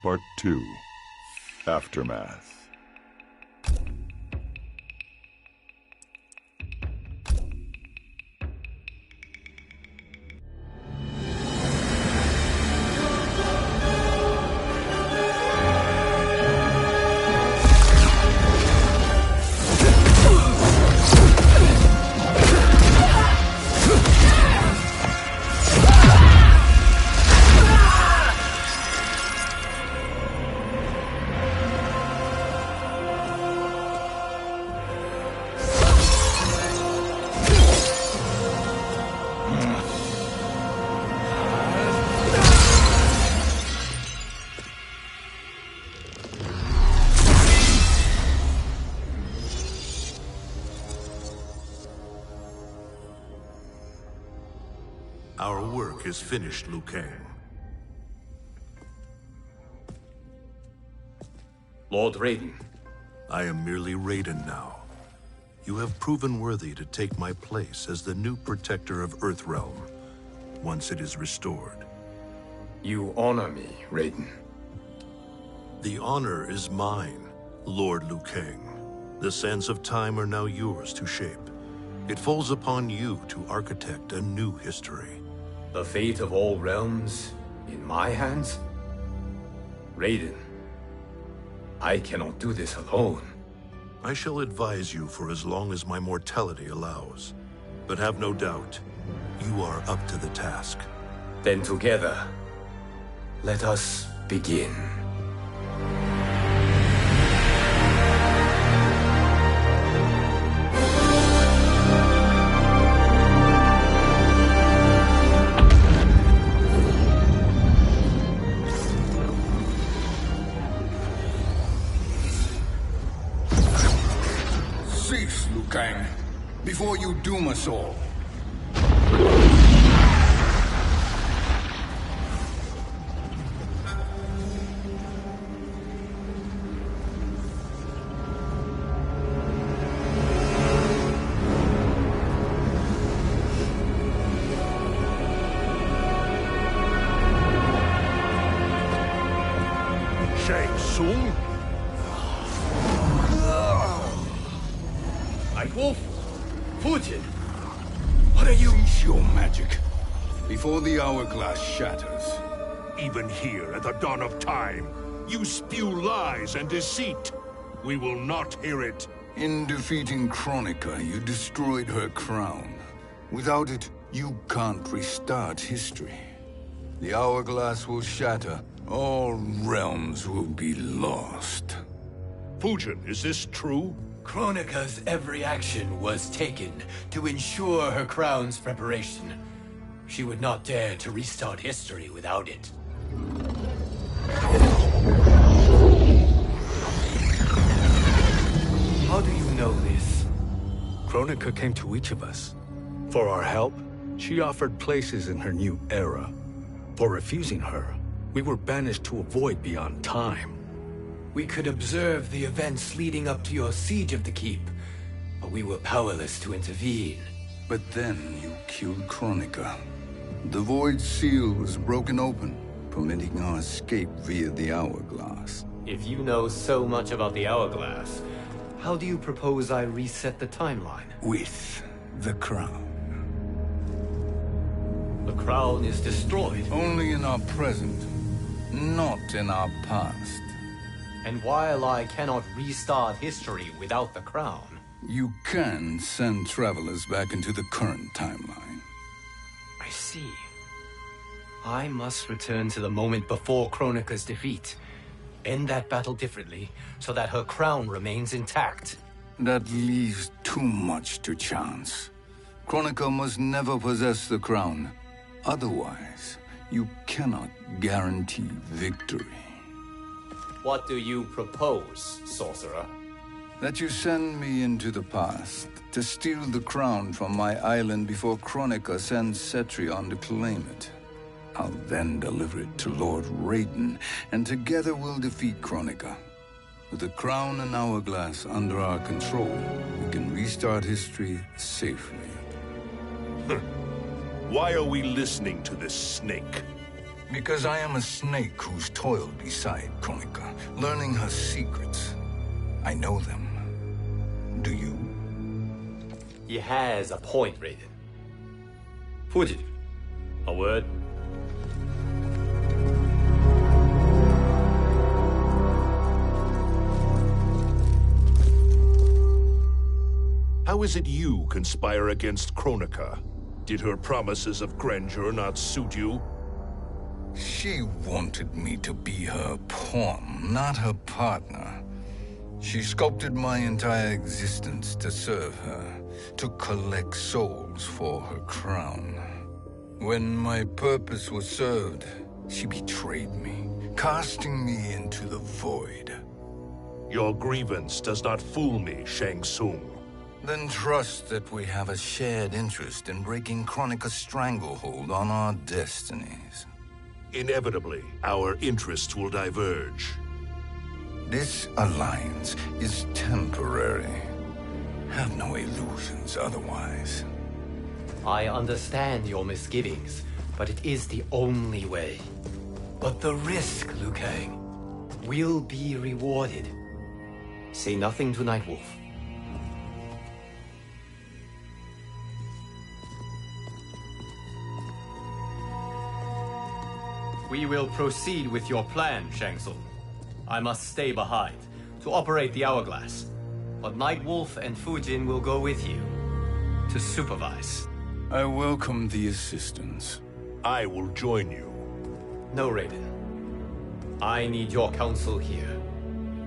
Part 2. Aftermath. Our work is finished, Liu Kang. Lord Raiden. I am merely Raiden now. You have proven worthy to take my place as the new protector of Earthrealm, once it is restored. You honor me, Raiden. The honor is mine, Lord Liu Kang. The sands of time are now yours to shape. It falls upon you to architect a new history. The fate of all realms in my hands? Raiden, I cannot do this alone. I shall advise you for as long as my mortality allows. But have no doubt, you are up to the task. Then together, let us begin. Cease, Liu Kang, before you doom us all. Shang Tsung? Wolf, Fujin, what are you? Cease your magic, before the hourglass shatters. Even here at the dawn of time, you spew lies and deceit. We will not hear it. In defeating Kronika, you destroyed her crown. Without it, you can't restart history. The hourglass will shatter. All realms will be lost. Fujin, is this true? Kronika's every action was taken to ensure her crown's preparation. She would not dare to restart history without it. How do you know this? Kronika came to each of us. For our help, she offered places in her new era. For refusing her, we were banished to a void beyond time. We could observe the events leading up to your siege of the keep, but we were powerless to intervene. But then you killed Kronika. The void seal was broken open, permitting our escape via the hourglass. If you know so much about the hourglass, how do you propose I reset the timeline? With the crown. The crown is destroyed. Only in our present, not in our past. And while I cannot restart history without the crown... You can send travelers back into the current timeline. I see. I must return to the moment before Kronika's defeat. End that battle differently, so that her crown remains intact. That leaves too much to chance. Kronika must never possess the crown. Otherwise, you cannot guarantee victory. What do you propose, sorcerer? That you send me into the past to steal the crown from my island before Kronika sends Cetrion to claim it. I'll then deliver it to Lord Raiden, and together we'll defeat Kronika. With the crown and hourglass under our control, we can restart history safely. Why are we listening to this snake? Because I am a snake who's toiled beside Kronika, learning her secrets. I know them. Do you? He has a point, Raiden. Fujin, a word? How is it you conspire against Kronika? Did her promises of grandeur not suit you? She wanted me to be her pawn, not her partner. She sculpted my entire existence to serve her, to collect souls for her crown. When my purpose was served, she betrayed me, casting me into the void. Your grievance does not fool me, Shang Tsung. Then trust that we have a shared interest in breaking Kronika's stranglehold on our destinies. Inevitably, our interests will diverge. This alliance is temporary. Have no illusions otherwise. I understand your misgivings, but it is the only way. But the risk, Liu Kang, will be rewarded. Say nothing to Nightwolf. We will proceed with your plan, Shang Tsung. I must stay behind to operate the Hourglass. But Nightwolf and Fujin will go with you to supervise. I welcome the assistance. I will join you. No, Raiden. I need your counsel here.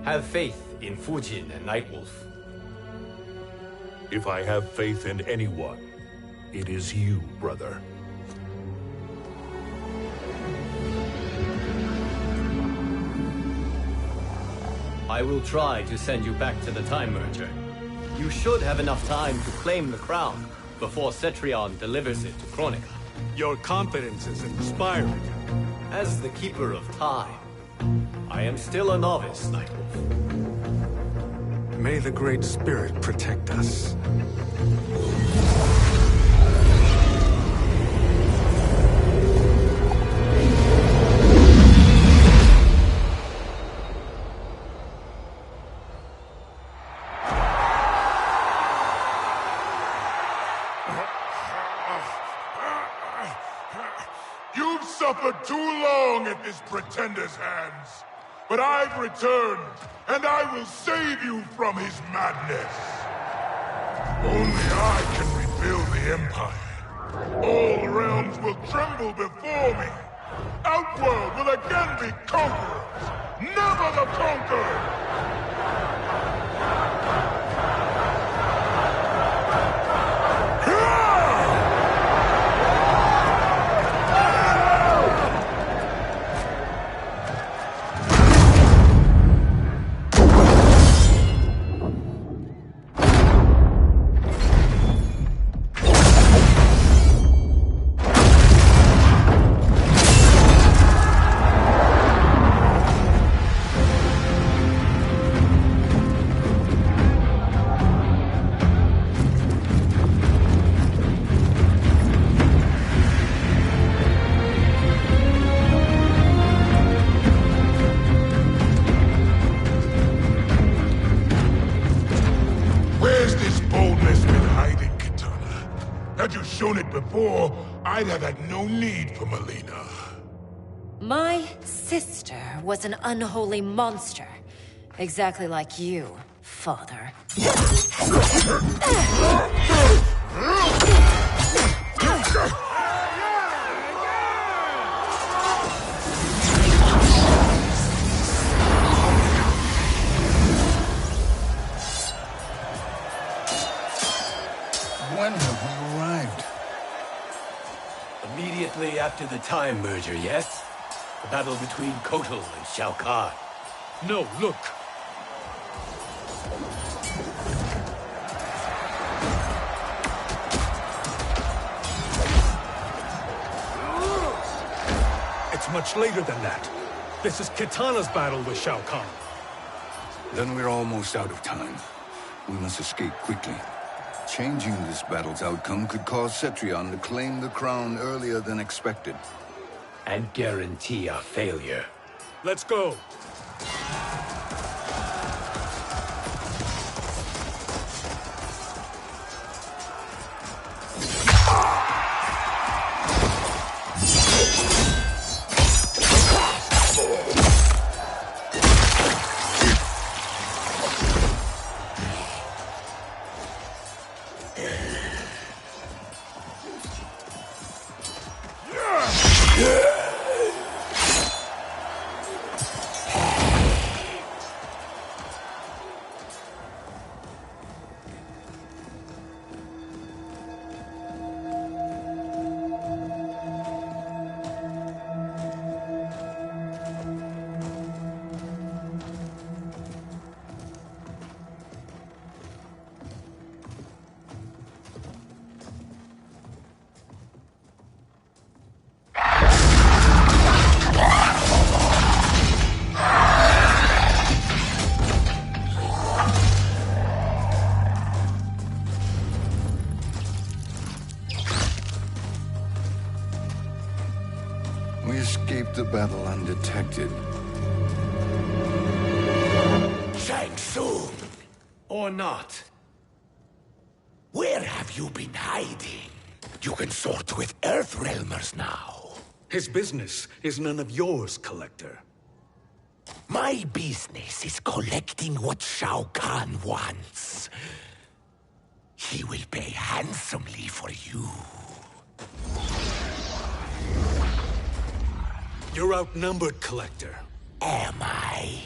Have faith in Fujin and Nightwolf. If I have faith in anyone, it is you, brother. I will try to send you back to the Time Merger. You should have enough time to claim the crown before Cetrion delivers it to Kronika. Your confidence is inspiring. As the Keeper of Time, I am still a novice, Nightwolf. May the Great Spirit protect us. You've suffered too long at this pretender's hands. But I've returned, and I will save you from his madness. Only I can rebuild the Empire. All realms will tremble before me. Outworld will again be conquerors, never the conquered! Shown it before, I'd have had no need for Melina. My sister was an unholy monster. Exactly like you, father. When have we arrived? Immediately after the Time Merger, yes? The battle between Kotal and Shao Kahn. No, look! It's much later than that. This is Kitana's battle with Shao Kahn. Then we're almost out of time. We must escape quickly. Changing this battle's outcome could cause Cetrion to claim the crown earlier than expected. and guarantee our failure. Let's go. We escaped the battle undetected. Shang Tsung, Or not. where have you been hiding? You can sort with Earthrealmers now. His business is none of yours, Collector. My business is collecting what Shao Kahn wants. He will pay handsomely for you. You're outnumbered, Collector. Am I?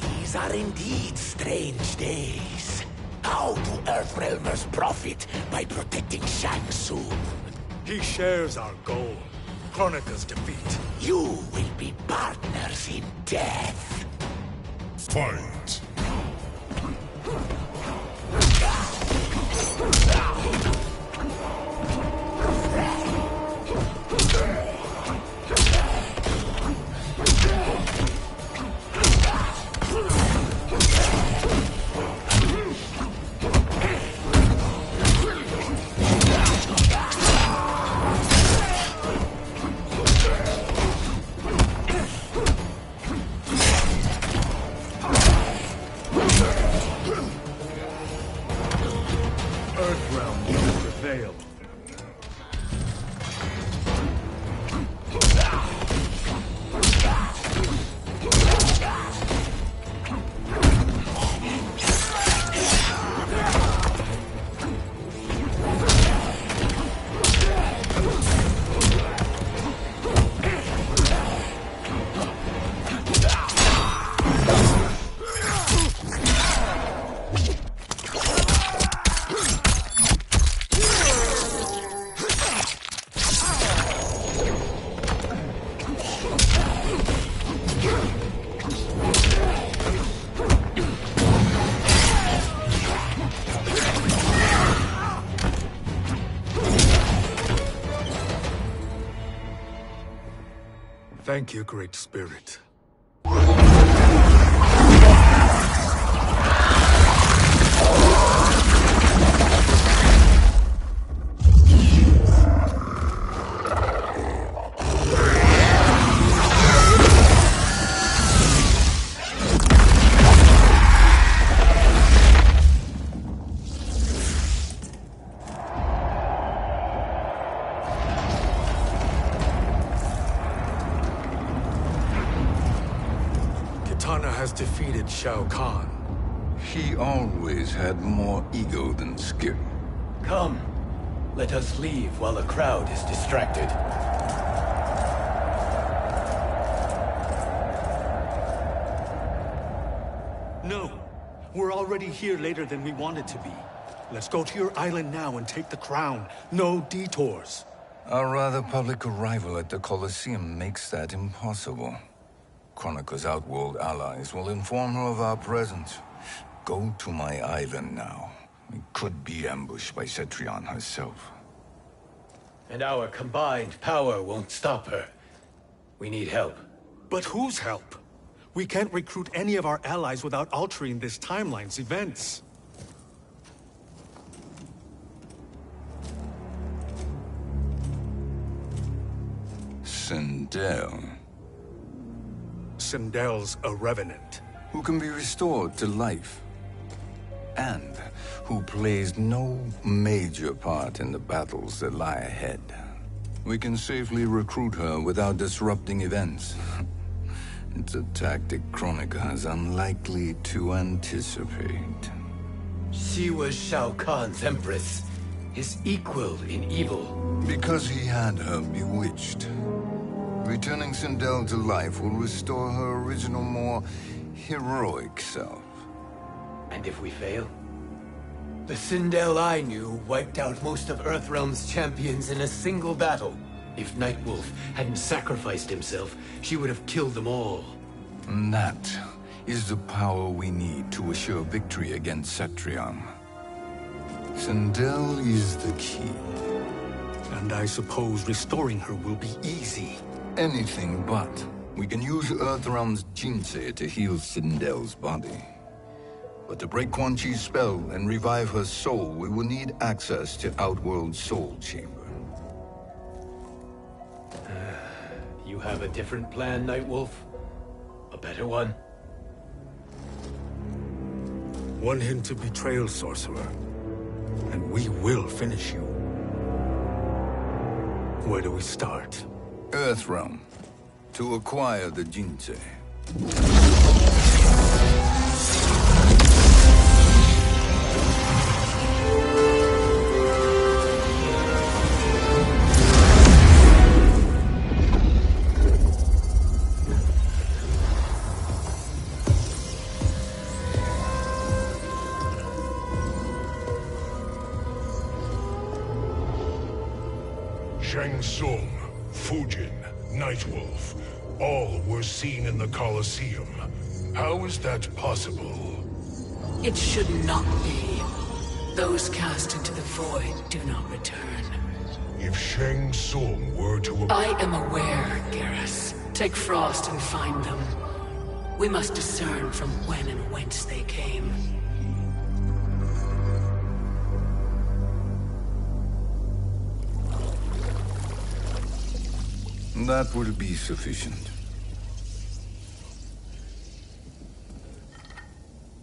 These are indeed strange days. How do Earthrealmers profit by protecting Shang Tsung? He shares our goal. Kronika's defeat. You will be partners in death. Fight! Earthrealm will prevail. Thank you, Great Spirit. Kitana has defeated Shao Kahn. He always had more ego than skill. Come, let us leave while the crowd is distracted. No, we're already here later than we wanted to be. Let's go to your island now and take the crown. No detours. Our rather public arrival at the Colosseum makes that impossible. Kronika's outworld allies will inform her of our presence. Go to my island now. We could be ambushed by Cetrion herself. And our combined power won't stop her. We need help. But whose help? We can't recruit any of our allies without altering this timeline's events. Sindel. Sindel's a revenant. Who can be restored to life. And who plays no major part in the battles that lie ahead. We can safely recruit her without disrupting events. It's a tactic Kronika is unlikely to anticipate. She was Shao Kahn's empress, his equal in evil. Because he had her bewitched. Returning Sindel to life will restore her original, more heroic self. And if we fail? The Sindel I knew wiped out most of Earthrealm's champions in a single battle. If Nightwolf hadn't sacrificed himself, she would have killed them all. And that is the power we need to assure victory against Cetrion. Sindel is the key. And I suppose restoring her will be easy. Anything but. We can use Earthrealm's Jinsei to heal Sindel's body. But to break Quan Chi's spell and revive her soul, we will need access to Outworld's Soul Chamber. You have a different plan, Nightwolf? A better one? One hint of betrayal, sorcerer. And we will finish you. Where do we start? Earthrealm. To acquire the Jinsei. Shang Tsung, Fujin, Nightwolf, all were seen in the Colosseum. How is that possible? It should not be. Those cast into the void do not return. If Shang Tsung were to... I am aware, Garrus. Take Frost and find them. We must discern from when and whence they came. That will be sufficient.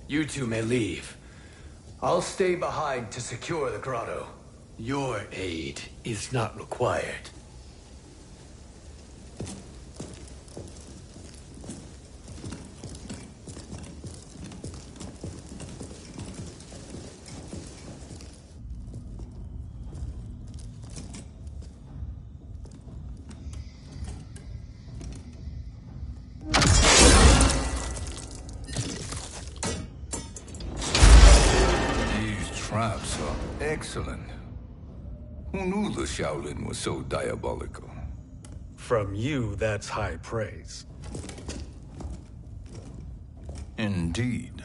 You two may leave. I'll stay behind to secure the grotto. Your aid is not required. Traps are excellent. Who knew the Shaolin was so diabolical? From you, that's high praise. Indeed.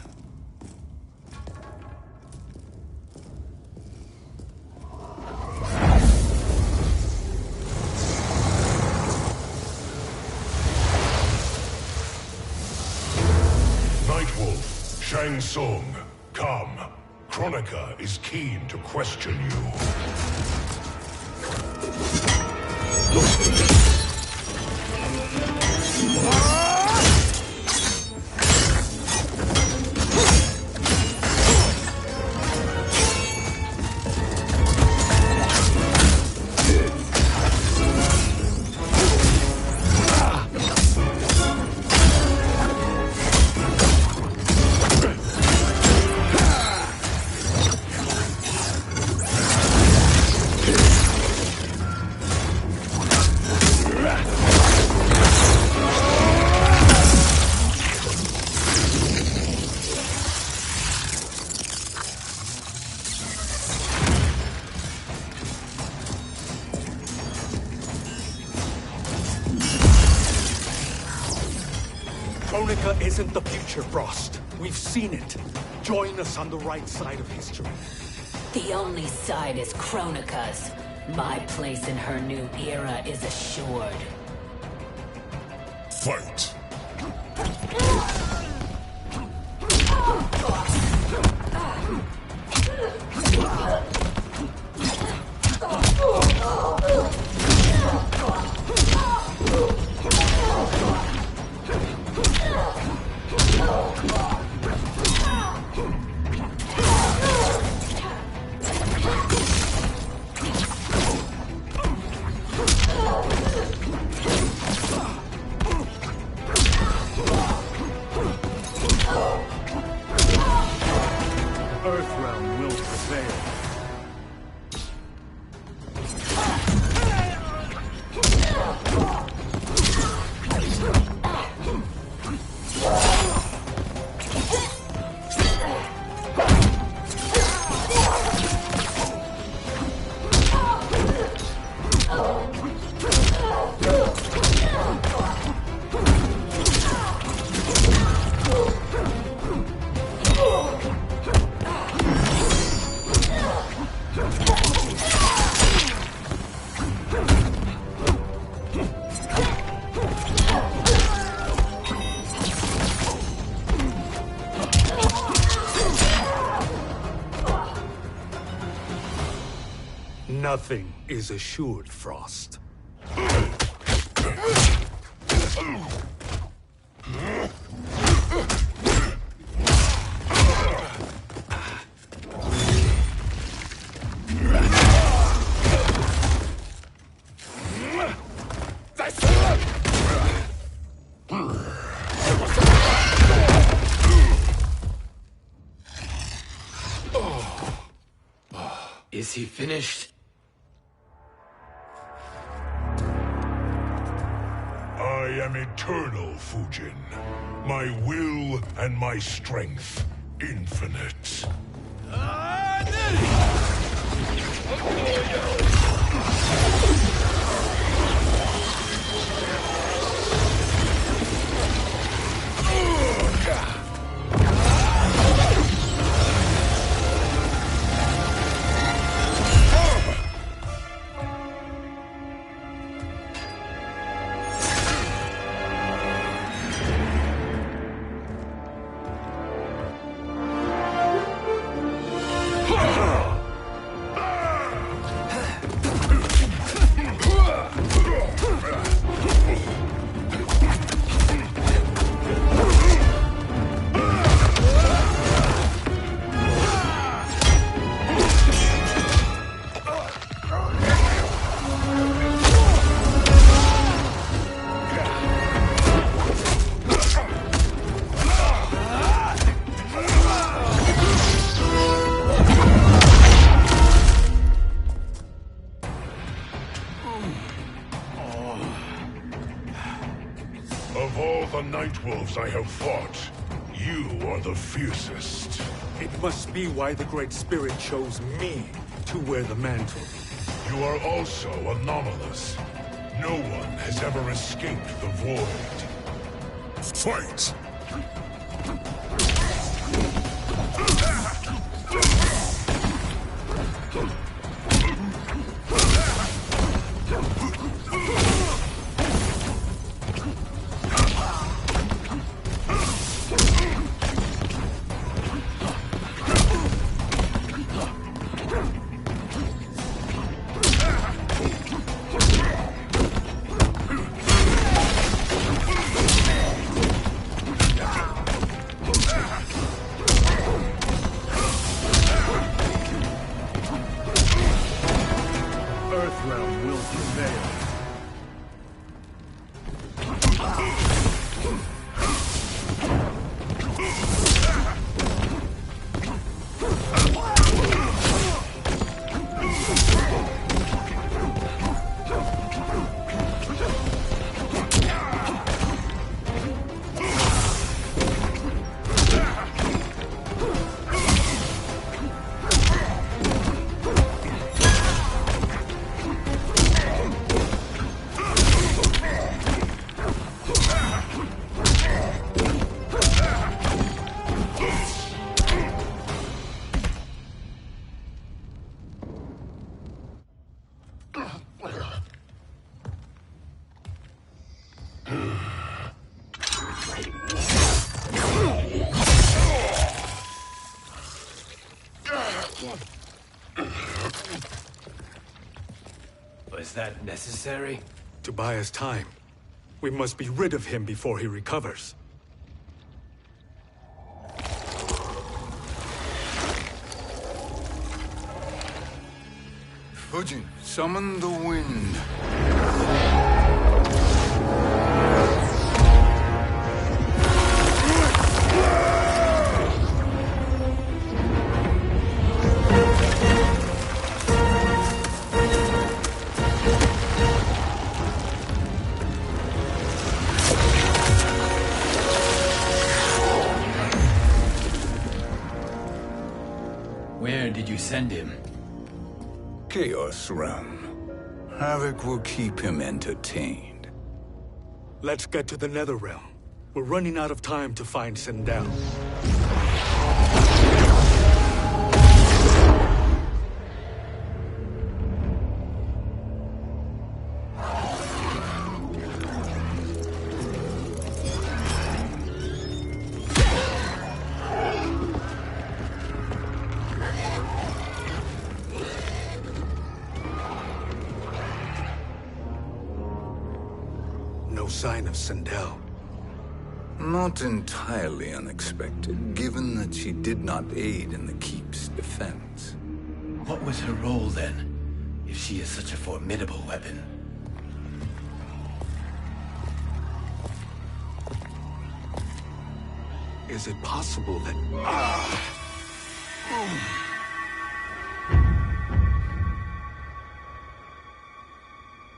Nightwolf, Shang Tsung, come. Kronika is keen to question you. Kronika isn't the future, Frost. We've seen it. Join us on the right side of history. The only side is Kronika's. My place in her new era is assured. Fight! Earthrealm will prevail. Nothing is assured, Frost. Is he finished? I am eternal, Fujin. My will and my strength infinite. Of all the Nightwolves I have fought, you are the fiercest. It must be why the Great Spirit chose me to wear the mantle. You are also anomalous. No one has ever escaped the void. Fight! that necessary? To buy us time. We must be rid of him before he recovers. Fujin, summon the wind. Where did you send him? Chaos Realm. Havoc will keep him entertained. Let's get to the Netherrealm. We're running out of time to find Sindel. No sign of Sindel. Not entirely unexpected, given that she did not aid in the Keep's defense. What was her role then, if she is such a formidable weapon? Is it possible that...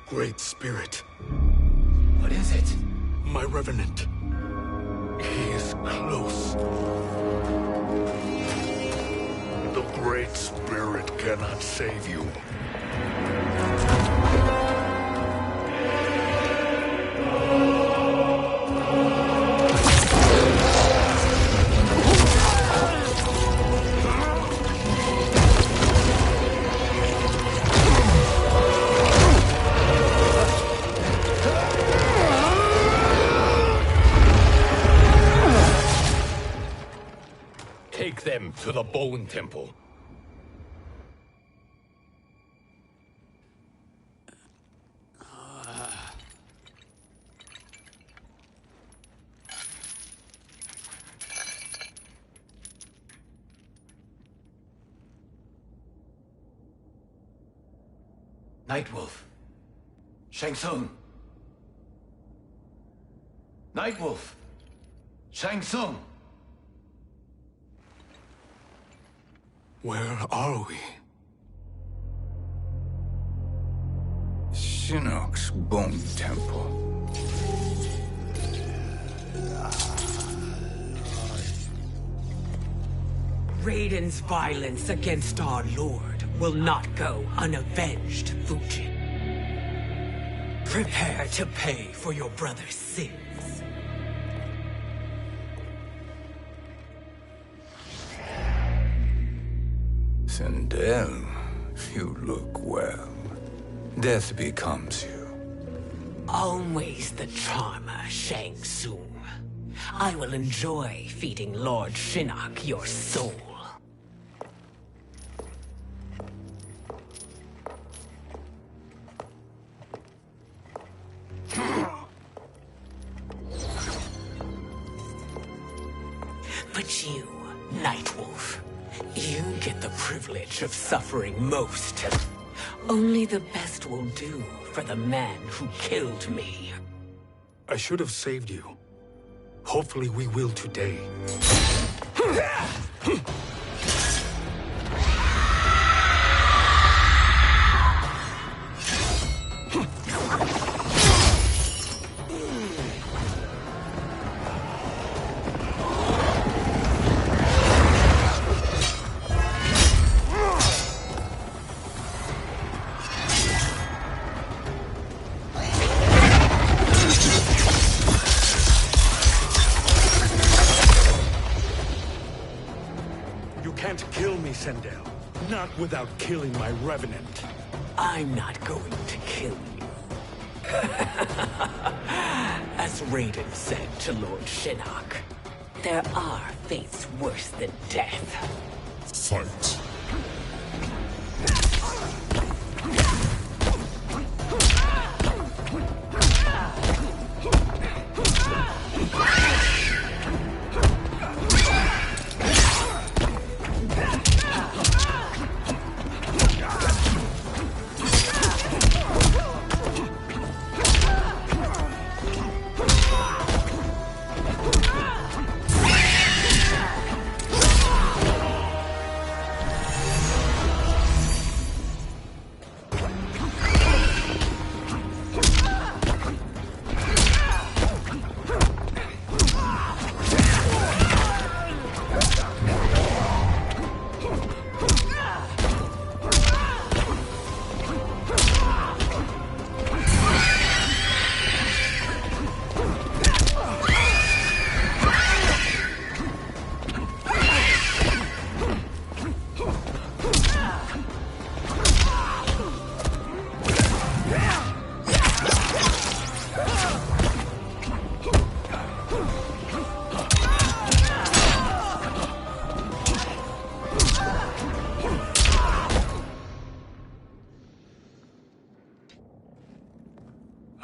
Great Spirit. What is it? My Revenant. He is close. The Great Spirit cannot save you. Take them to the Bone Temple. Nightwolf. Shang Tsung. Nightwolf. Shang Tsung. Where are we? Shinnok's Bone Temple. Raiden's violence against our Lord will not go unavenged, Fujin. Prepare to pay for your brother's sins. Sindel, you look well. Death becomes you. Always the charmer, Shang Tsung. I will enjoy feeding Lord Shinnok your soul. But you, Nightwolf, you get the privilege of suffering most. Only the best will do for the man who killed me. I should have saved you. Hopefully we will today. Sindel. Not without killing my Revenant. I'm not going to kill you. As Raiden said to Lord Shinnok, there are fates worse than death. Fight.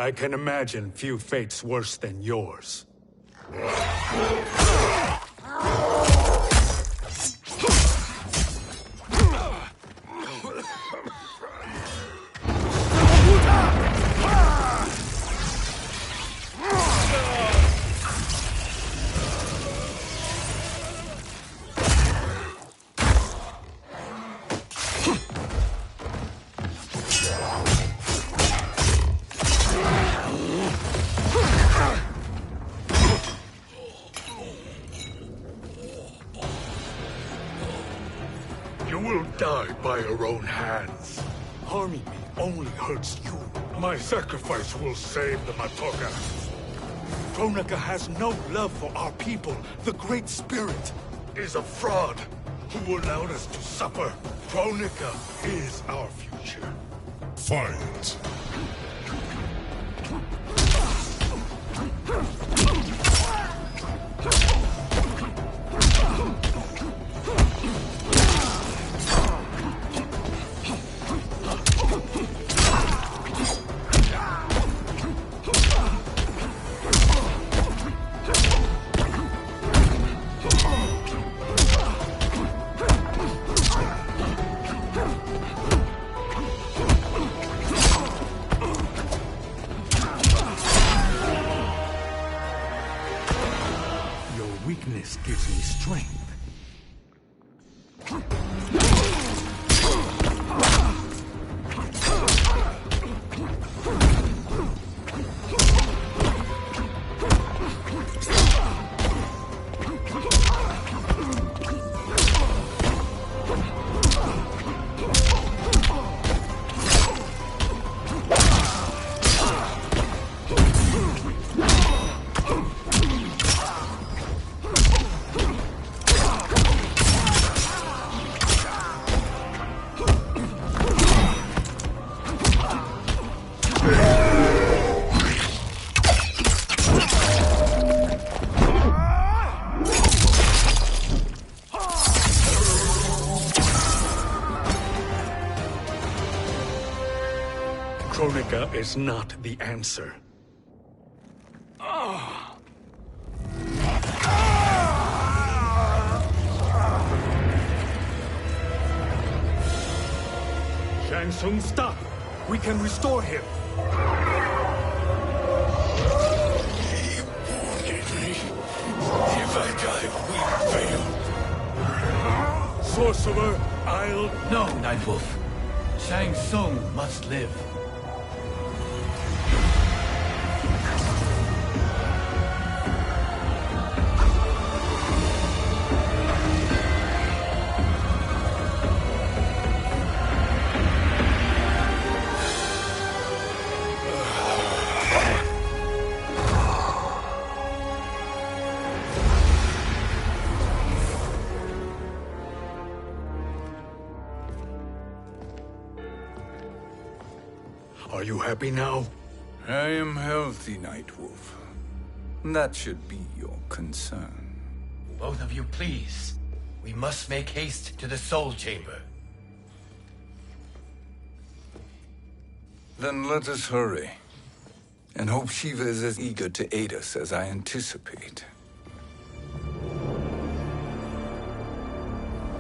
I can imagine few fates worse than yours. You will die by your own hands. Harming me only hurts you. My sacrifice will save the Matoga. Kronika has no love for our people. The Great Spirit is a fraud who allowed us to suffer. Kronika is our future. Fight! Weakness gives me strength. Kronika is not the answer. Shang Tsung, stop! We can restore him! He wounded me. If I die, we fail. Sorcerer, I'll... No, Nightwolf. Shang Tsung must live. Are you happy now? I am healthy, Nightwolf. That should be your concern. Both of you, please. We must make haste to the Soul Chamber. Then let us hurry. And hope Shiva is as eager to aid us as I anticipate.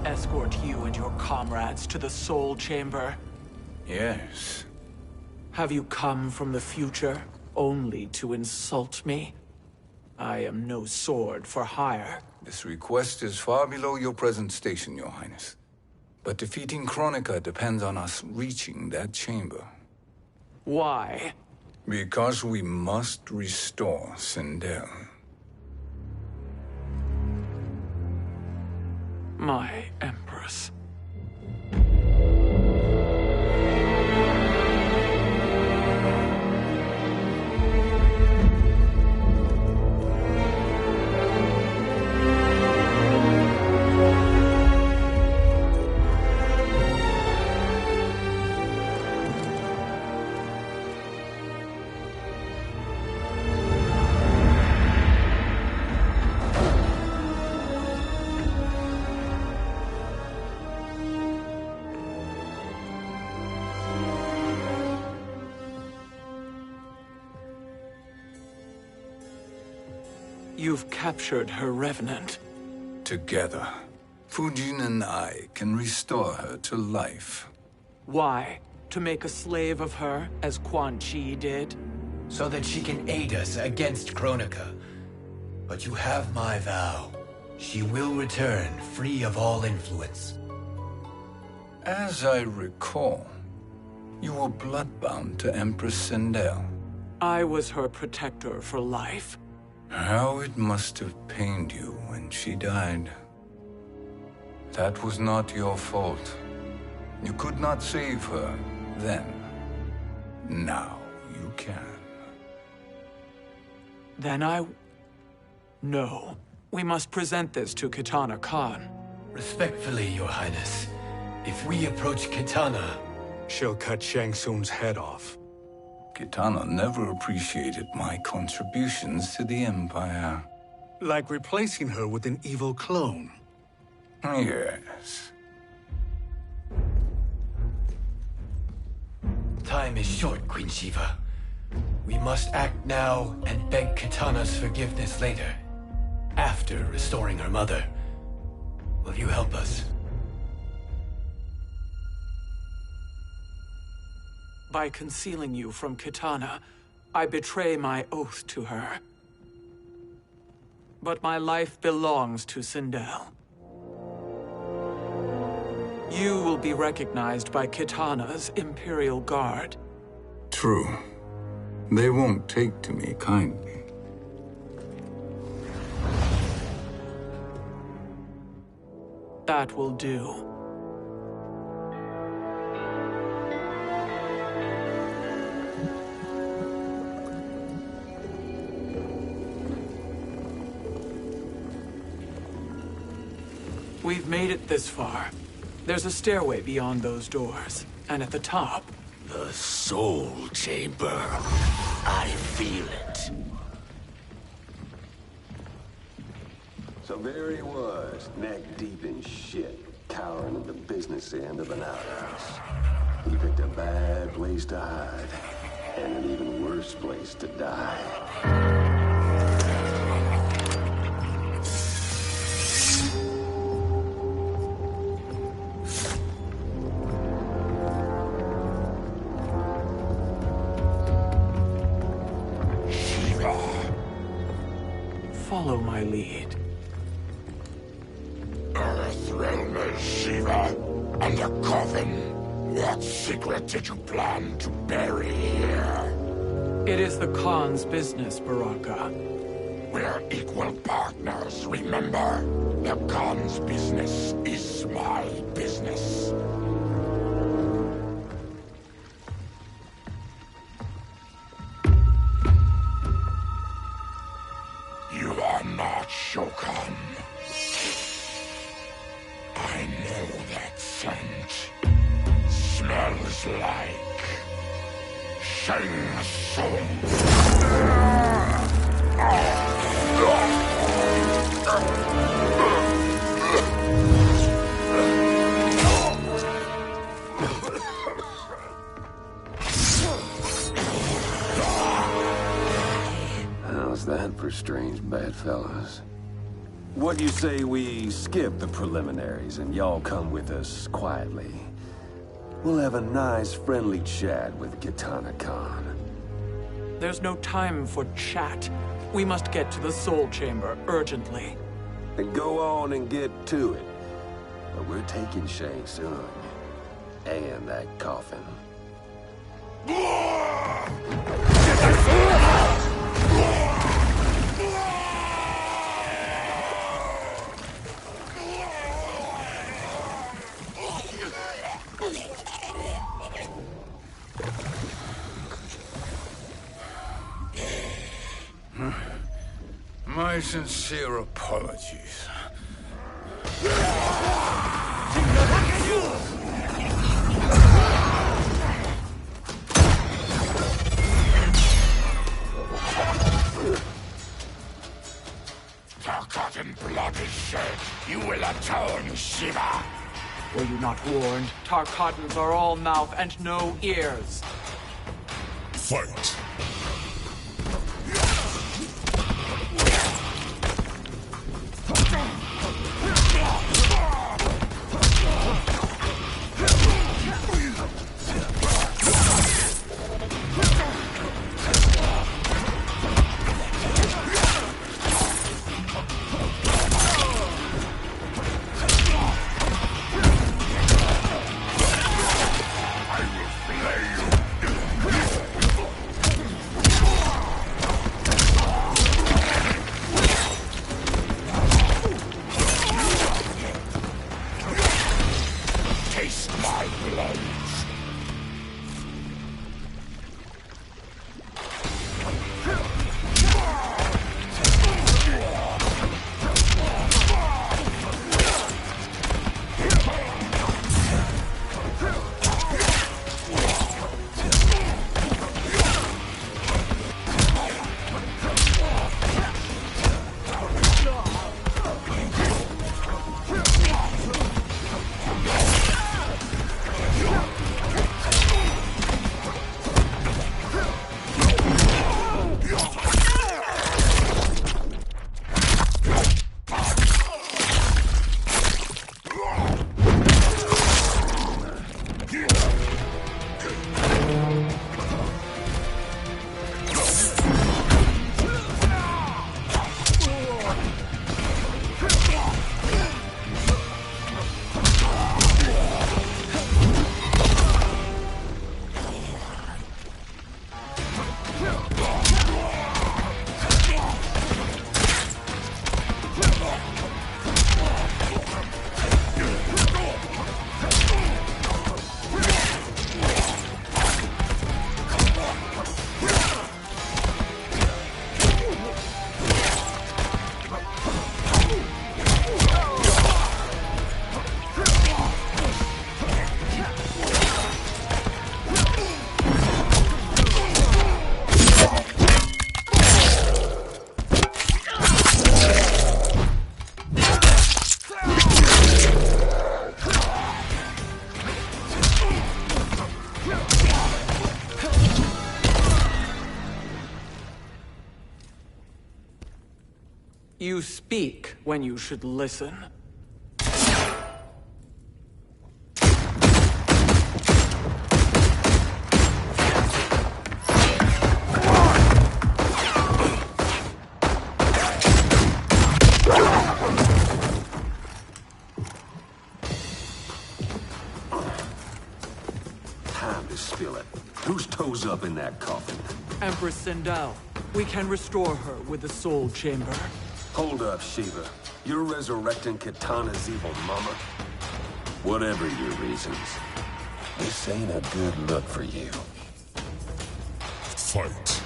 Escort you and your comrades to the Soul Chamber? Yes. Have you come from the future only to insult me? I am no sword for hire. This request is far below your present station, Your Highness. But defeating Kronika depends on us reaching that chamber. Why? Because we must restore Sindel. My Empress. You've captured her revenant. Together, Fujin and I can restore her to life. Why? To make a slave of her, as Quan Chi did? So that she can aid us against Kronika. But you have my vow. She will return free of all influence. As I recall, you were bloodbound to Empress Sindel. I was her protector for life. How it must have pained you when she died. That was not your fault. You could not save her then. Now you can. Then No. We must present this to Kitana Khan. Respectfully, Your Highness, if we approach Kitana, she'll cut Shang Tsung's head off. Kitana never appreciated my contributions to the Empire. Like replacing her with an evil clone. Yes. Time is short, Queen Shiva. We must act now and beg Kitana's forgiveness later. After restoring her mother. Will you help us? By concealing you from Kitana, I betray my oath to her. But my life belongs to Sindel. You will be recognized by Kitana's Imperial Guard. True. They won't take to me kindly. That will do. We've made it this far. There's a stairway beyond those doors, and at the top... The Soul Chamber. I feel it. So there he was, neck deep in shit, cowering at the business end of an outhouse. He picked a bad place to hide, and an even worse place to die. Follow my lead. Earthrealmer Shiva, and a coffin. What secret did you plan to bury here? It is the Khan's business, Baraka. We're equal partners, remember? The Khan's business is my business. You are not Shokan. I know that scent. Smells like Shang Tsung. How's that for strange bedfellows? What do you say we skip the preliminaries and y'all come with us quietly? We'll have a nice, friendly chat with Kitana Khan. There's no time for chat. We must get to the Soul Chamber urgently. Then go on and get to it. But we're taking Shang Tsung. And that coffin. My sincere apologies. Forgotten blood is shed. You will atone, Shiva. Were you not warned? Tarkatans are all mouth and no ears. Fight! You speak when you should listen. Time to spill it. Whose toes up in that coffin? Empress Sindel. We can restore her with the Soul Chamber. Hold up, Shiva. You're resurrecting Kitana's evil mama? Whatever your reasons, this ain't a good look for you. Fight.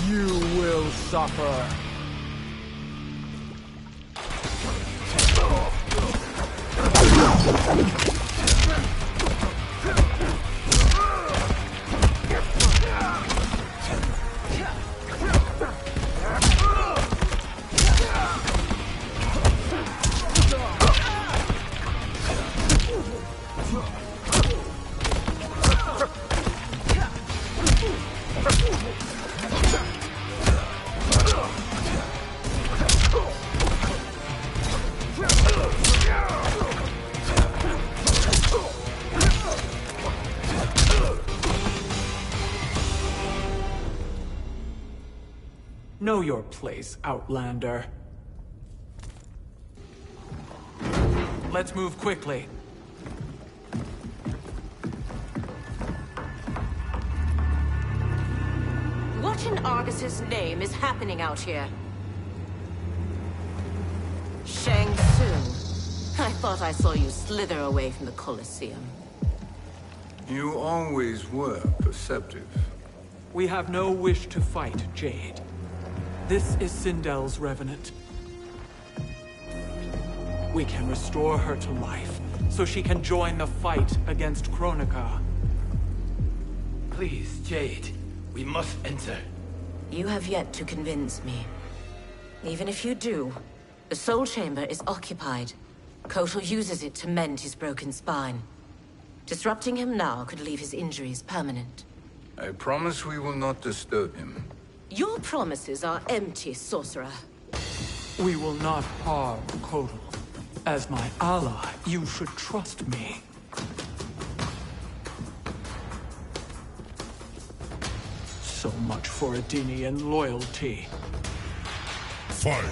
You will suffer. Know your place, Outlander. Let's move quickly. What in Argus's name is happening out here? Shang Tsung. I thought I saw you slither away from the Colosseum. You always were perceptive. We have no wish to fight, Jade. This is Sindel's Revenant. We can restore her to life, so she can join the fight against Kronika. Please, Jade. We must enter. You have yet to convince me. Even if you do, the Soul Chamber is occupied. Kotal uses it to mend his broken spine. Disrupting him now could leave his injuries permanent. I promise we will not disturb him. Your promises are empty, sorcerer. We will not harm Kotal. As my ally, you should trust me. So much for Adenian loyalty. Fight.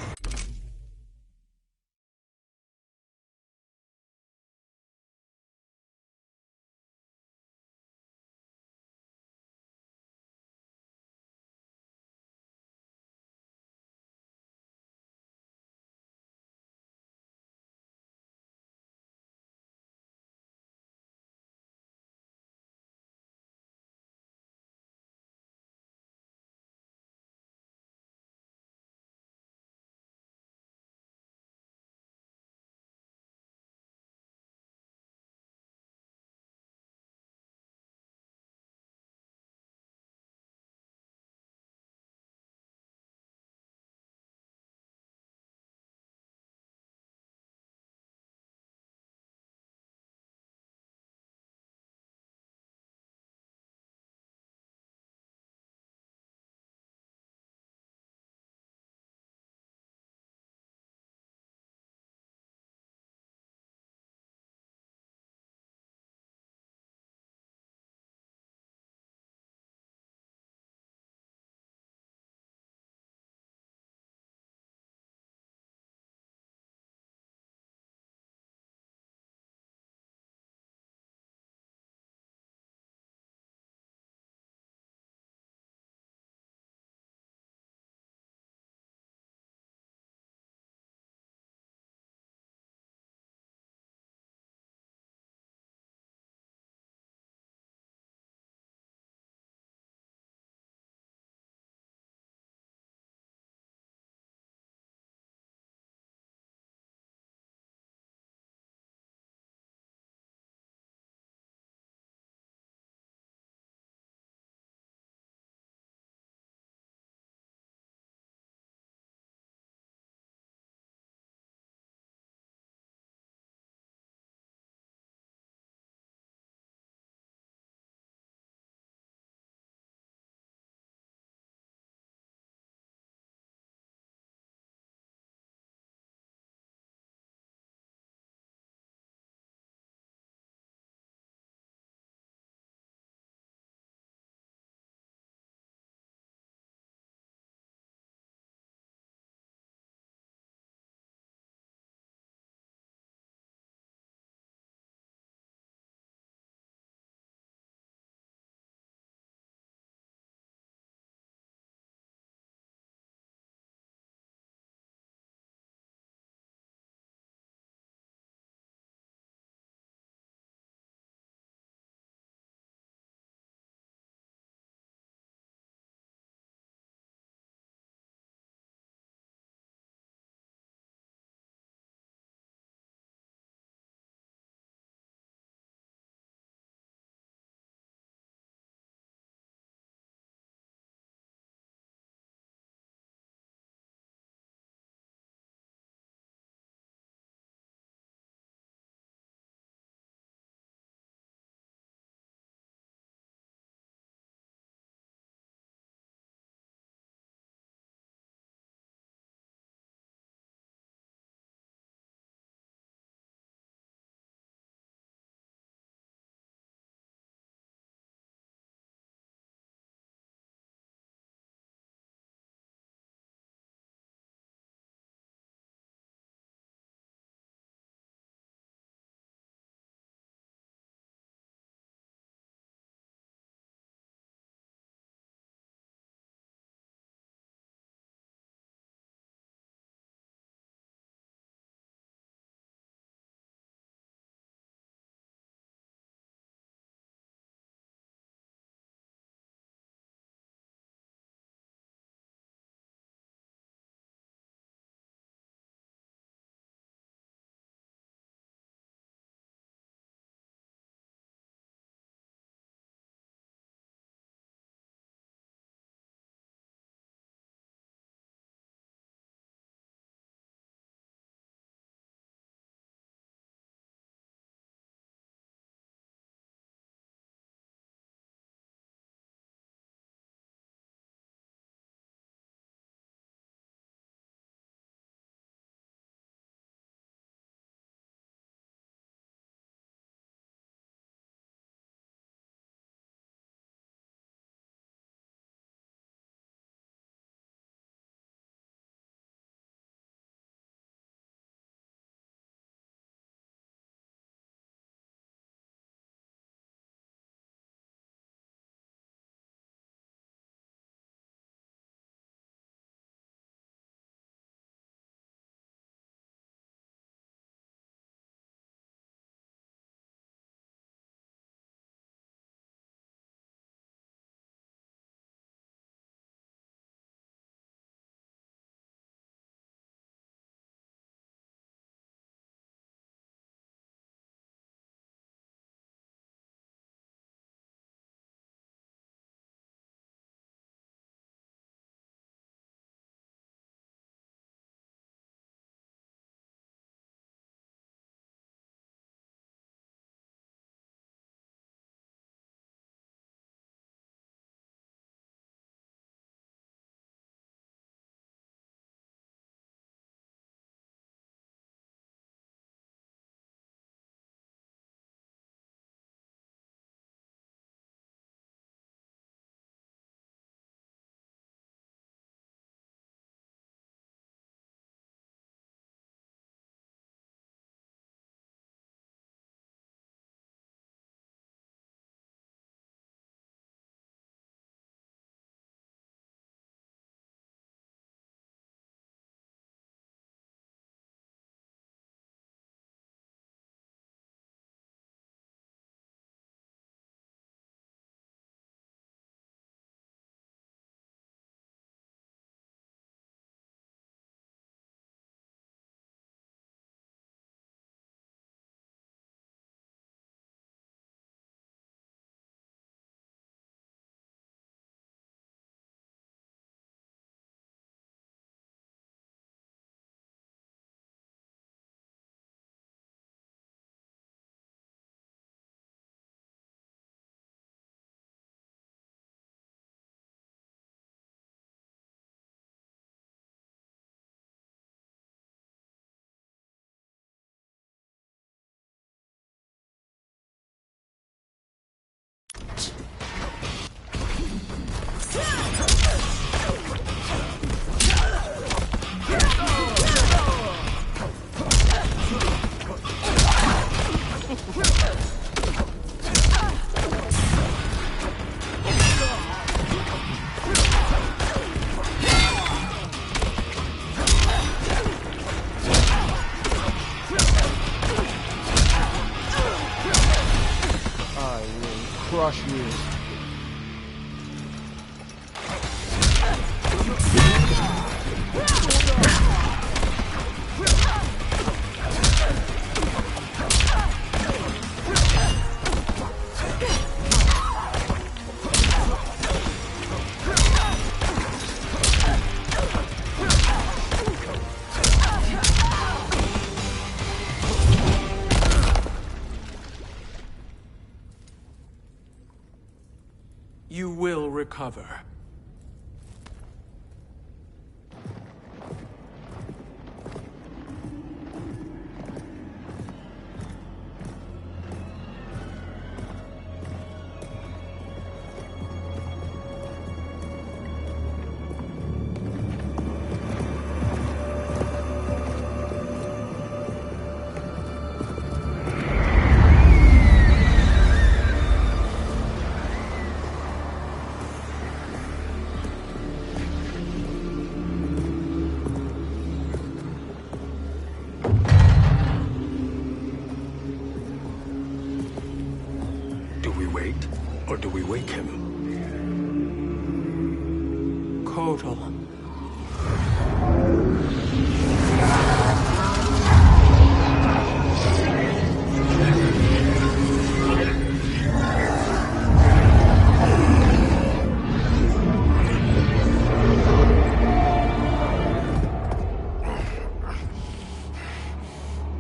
Crush you. You will recover. Or do we wake him? Kotal.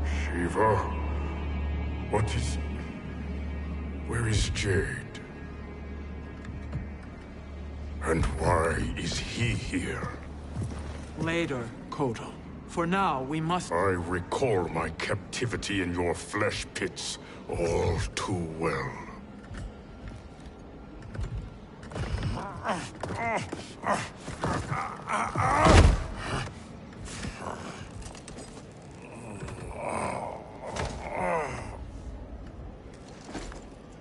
Shiva? What is... Where is Jade? And why is he here? Later, Kotal. For now, we must... I recall my captivity in your flesh pits all too well.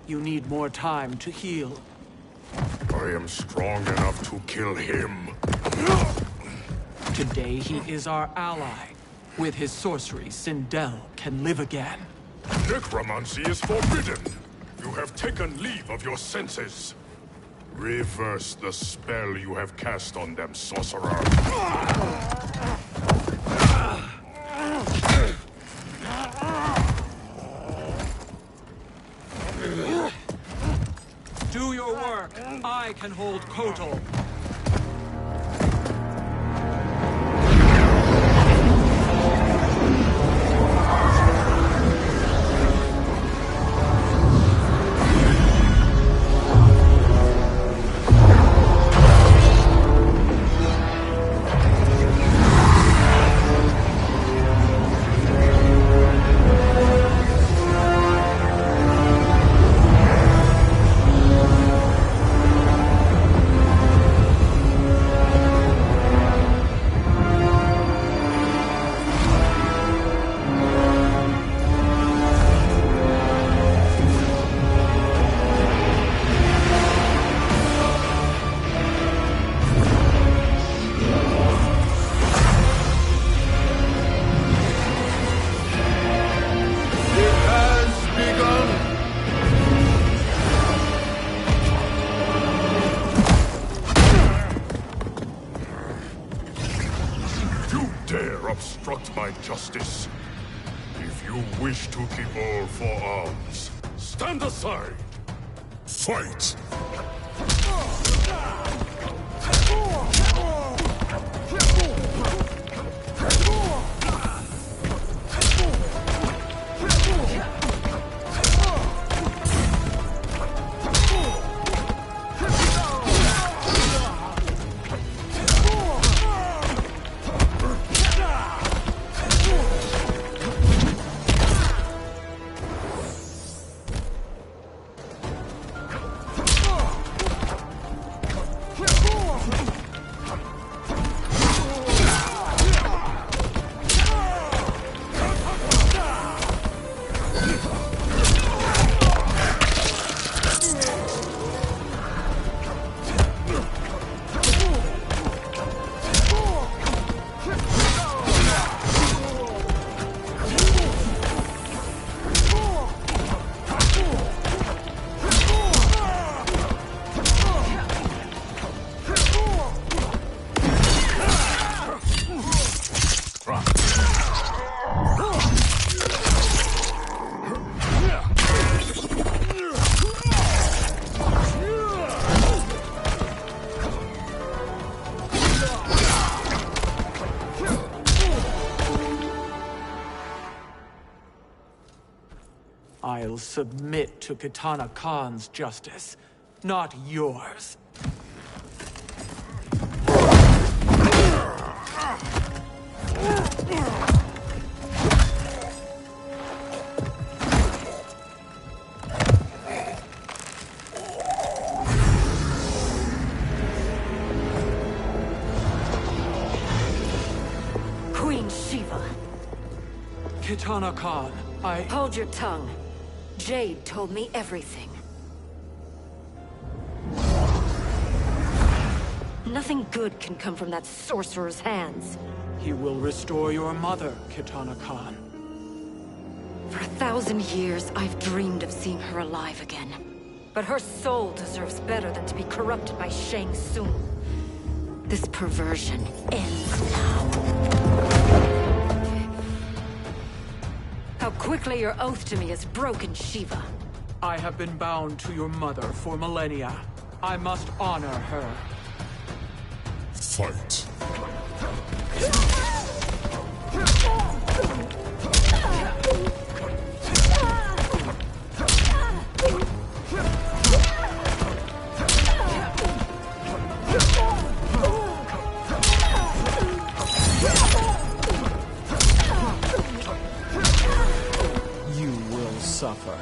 You need more time to heal. I am strong enough to kill him. Today he is our ally. With his sorcery, Sindel can live again. Necromancy is forbidden. You have taken leave of your senses. Reverse the spell you have cast on them, sorcerer. Do your work. I can hold Kotal. Obstruct my justice. If you wish to keep all four arms, stand aside. Fight! I'll submit to Kitana Khan's justice, not yours. Queen Shiva. Kitana Khan, Hold your tongue. Jade told me everything. Nothing good can come from that sorcerer's hands. He will restore your mother, Kitana Khan. For 1,000 years, I've dreamed of seeing her alive again. But her soul deserves better than to be corrupted by Shang Tsung. This perversion ends now. How quickly your oath to me has broken, Shiva. I have been bound to your mother for millennia. I must honor her. Fight. You will suffer.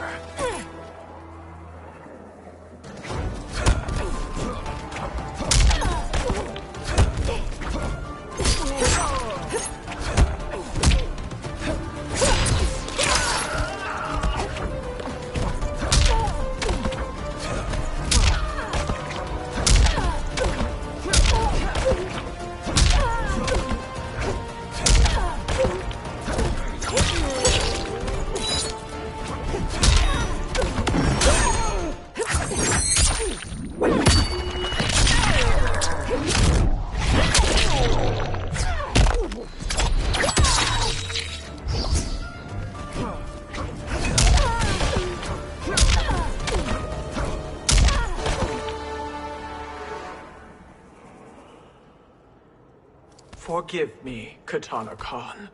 Forgive me, Kitana Khan.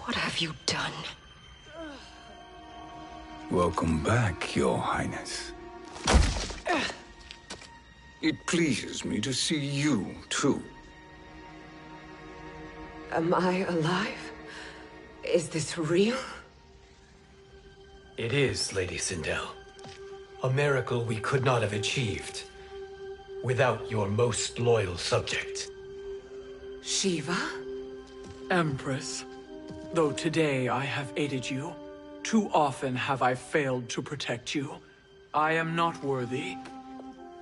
What have you done? Welcome back, Your Highness. It pleases me to see you, too. Am I alive? Is this real? It is, Lady Sindel. A miracle we could not have achieved without your most loyal subject. Shiva? Empress, though today I have aided you, too often have I failed to protect you. I am not worthy.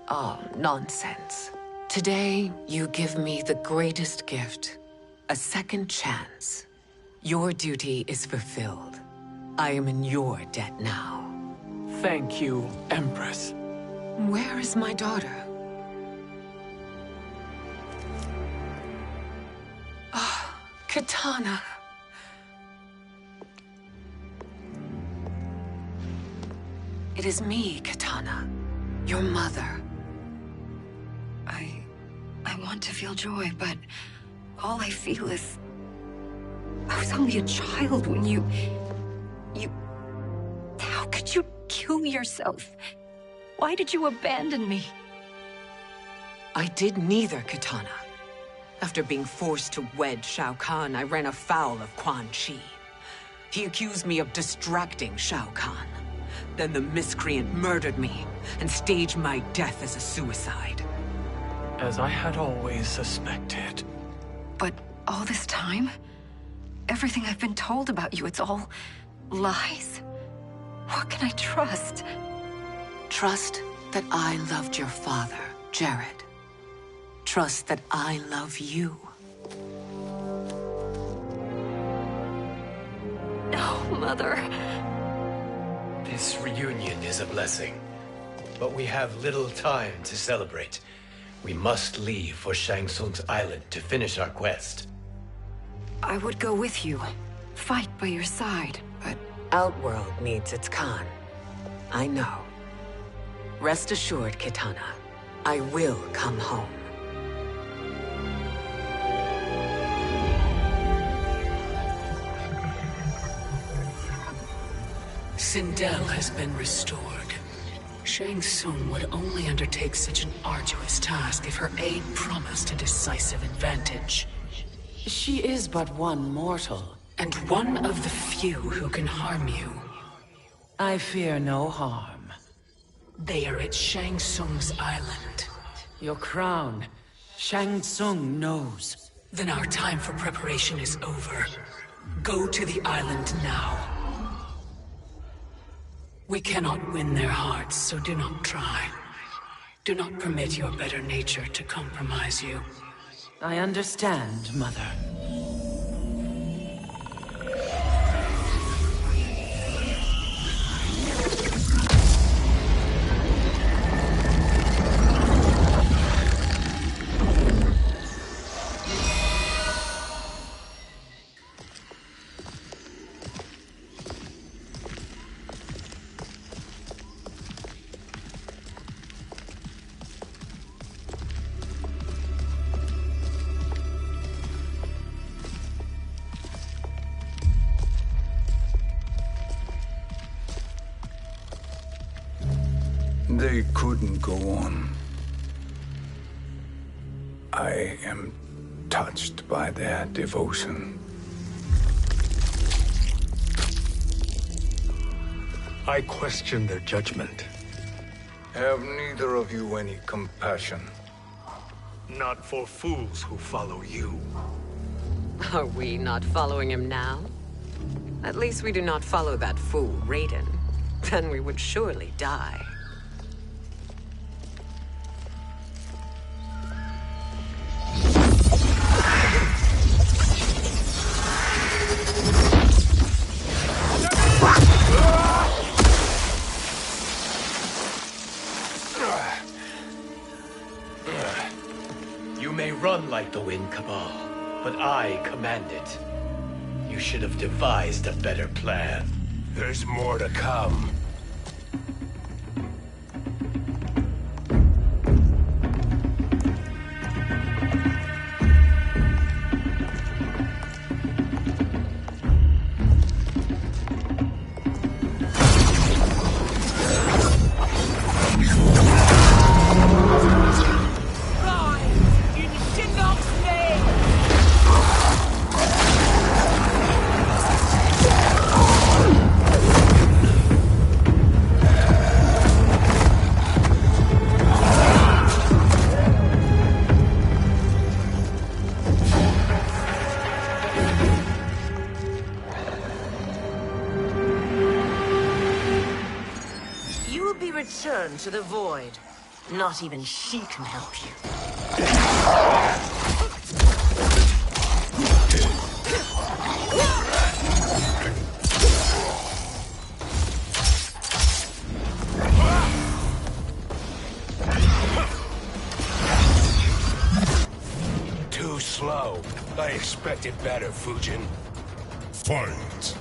Oh, nonsense. Today, you give me the greatest gift. A second chance. Your duty is fulfilled. I am in your debt now. Thank you, Empress. Where is my daughter? Ah, Kitana. It is me, Kitana. Your mother. I want to feel joy, but all I feel is... I was only a child when you... How could you kill yourself? Why did you abandon me? I did neither, Kitana. After being forced to wed Shao Kahn, I ran afoul of Quan Chi. He accused me of distracting Shao Kahn. Then the miscreant murdered me and staged my death as a suicide. As I had always suspected. But all this time? Everything I've been told about you, it's all lies? What can I trust? Trust that I loved your father, Jared. Trust that I love you. No, Mother. This reunion is a blessing, but we have little time to celebrate. We must leave for Shang Tsung's island to finish our quest. I would go with you, fight by your side, but... Outworld needs its Khan. I know. Rest assured, Kitana, I will come home. Sindel has been restored. Shang Tsung would only undertake such an arduous task if her aid promised a decisive advantage. She is but one mortal, and one of the few who can harm you. I fear no harm. They are at Shang Tsung's island. Your crown, Shang Tsung knows. Then our time for preparation is over. Go to the island now. We cannot win their hearts, so do not try. Do not permit your better nature to compromise you. I understand, Mother. They couldn't go on. I am touched by their devotion. I question their judgment. Have neither of you any compassion? Not for fools who follow you. Are we not following him now? At least we do not follow that fool, Raiden. Then we would surely die. You may run like the wind, Cabal, but I command it. You should have devised a better plan. There's more to come. Return to the void. Not even she can help you. Too slow. I expected better, Fujin. Fight!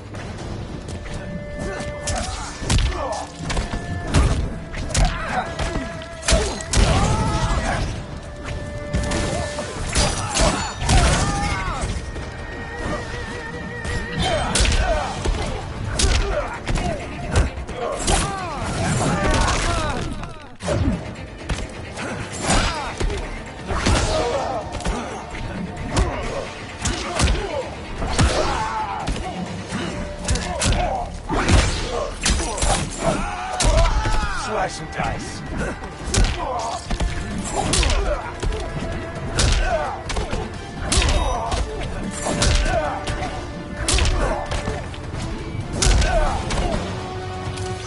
this.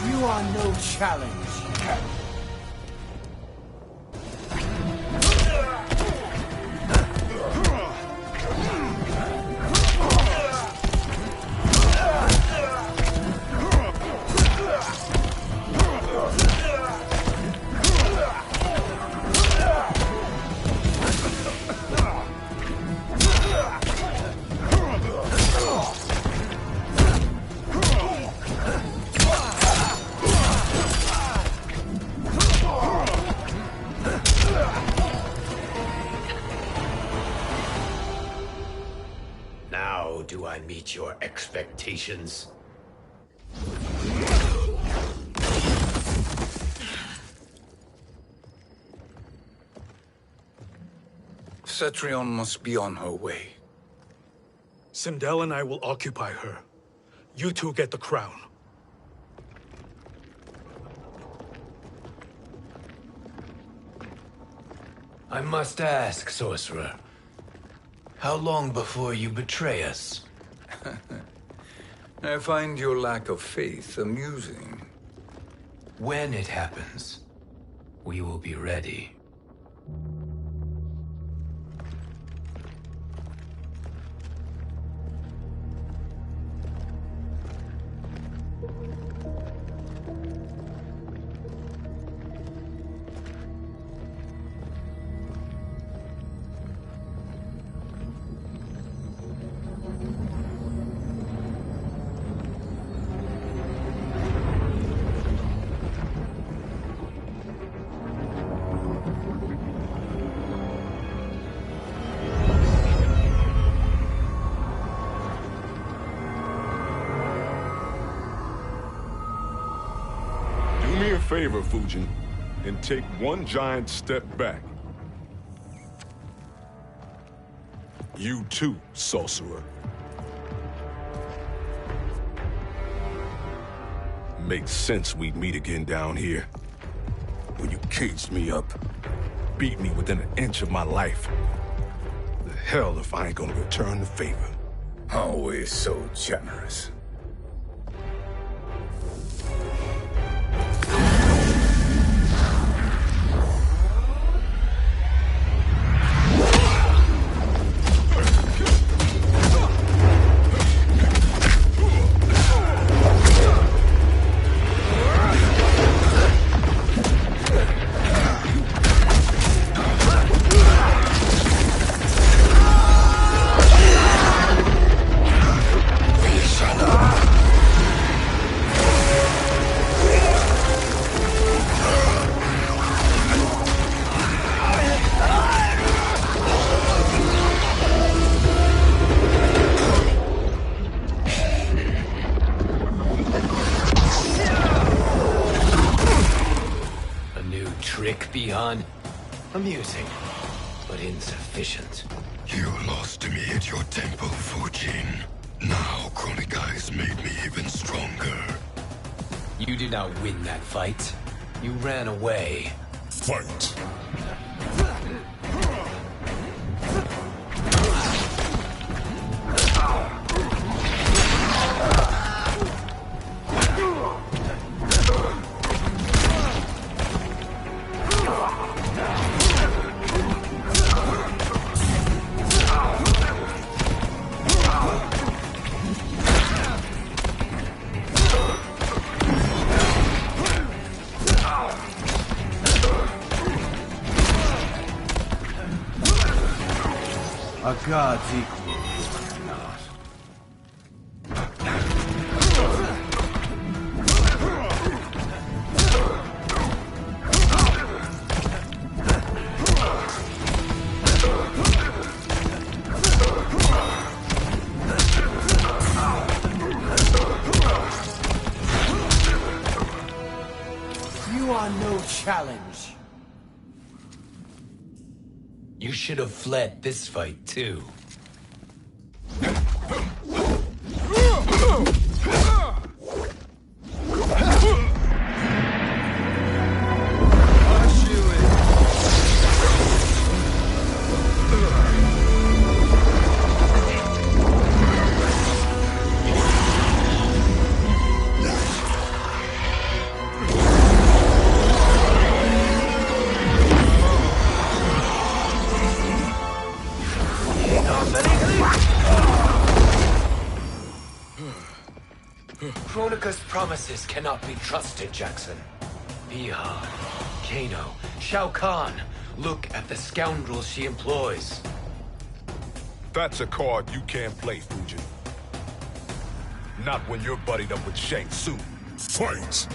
You are no challenge. Now do I meet your expectations? Cetrion must be on her way. Sindel and I will occupy her. You two get the crown. I must ask, sorcerer. How long before you betray us? I find your lack of faith amusing. When it happens, we will be ready. Do me a favor, Fujin, and take one giant step back. You too, sorcerer. Makes sense we'd meet again down here. When you caged me up, beat me within an inch of my life. The hell if I ain't gonna return the favor. Always so generous. Amusing, but insufficient. You lost to me at your temple, Fujin. Now Kronika has made me even stronger. You did not win that fight. You ran away. Fight! A god's equal, or not. You are no challenge. You should have fled this fight, too. promises cannot be trusted, Jackson. Biha, Kano, Shao Kahn. Look at the scoundrels she employs. That's a card you can't play, Fujin. Not when you're buddied up with Shang Tsung. Fight!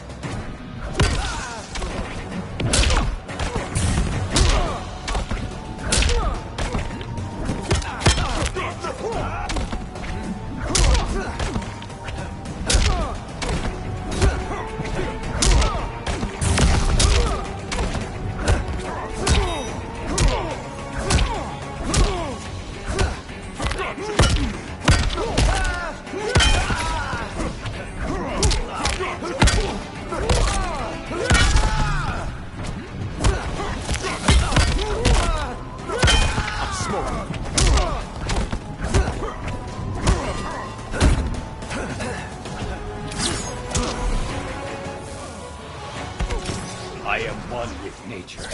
I am one with nature.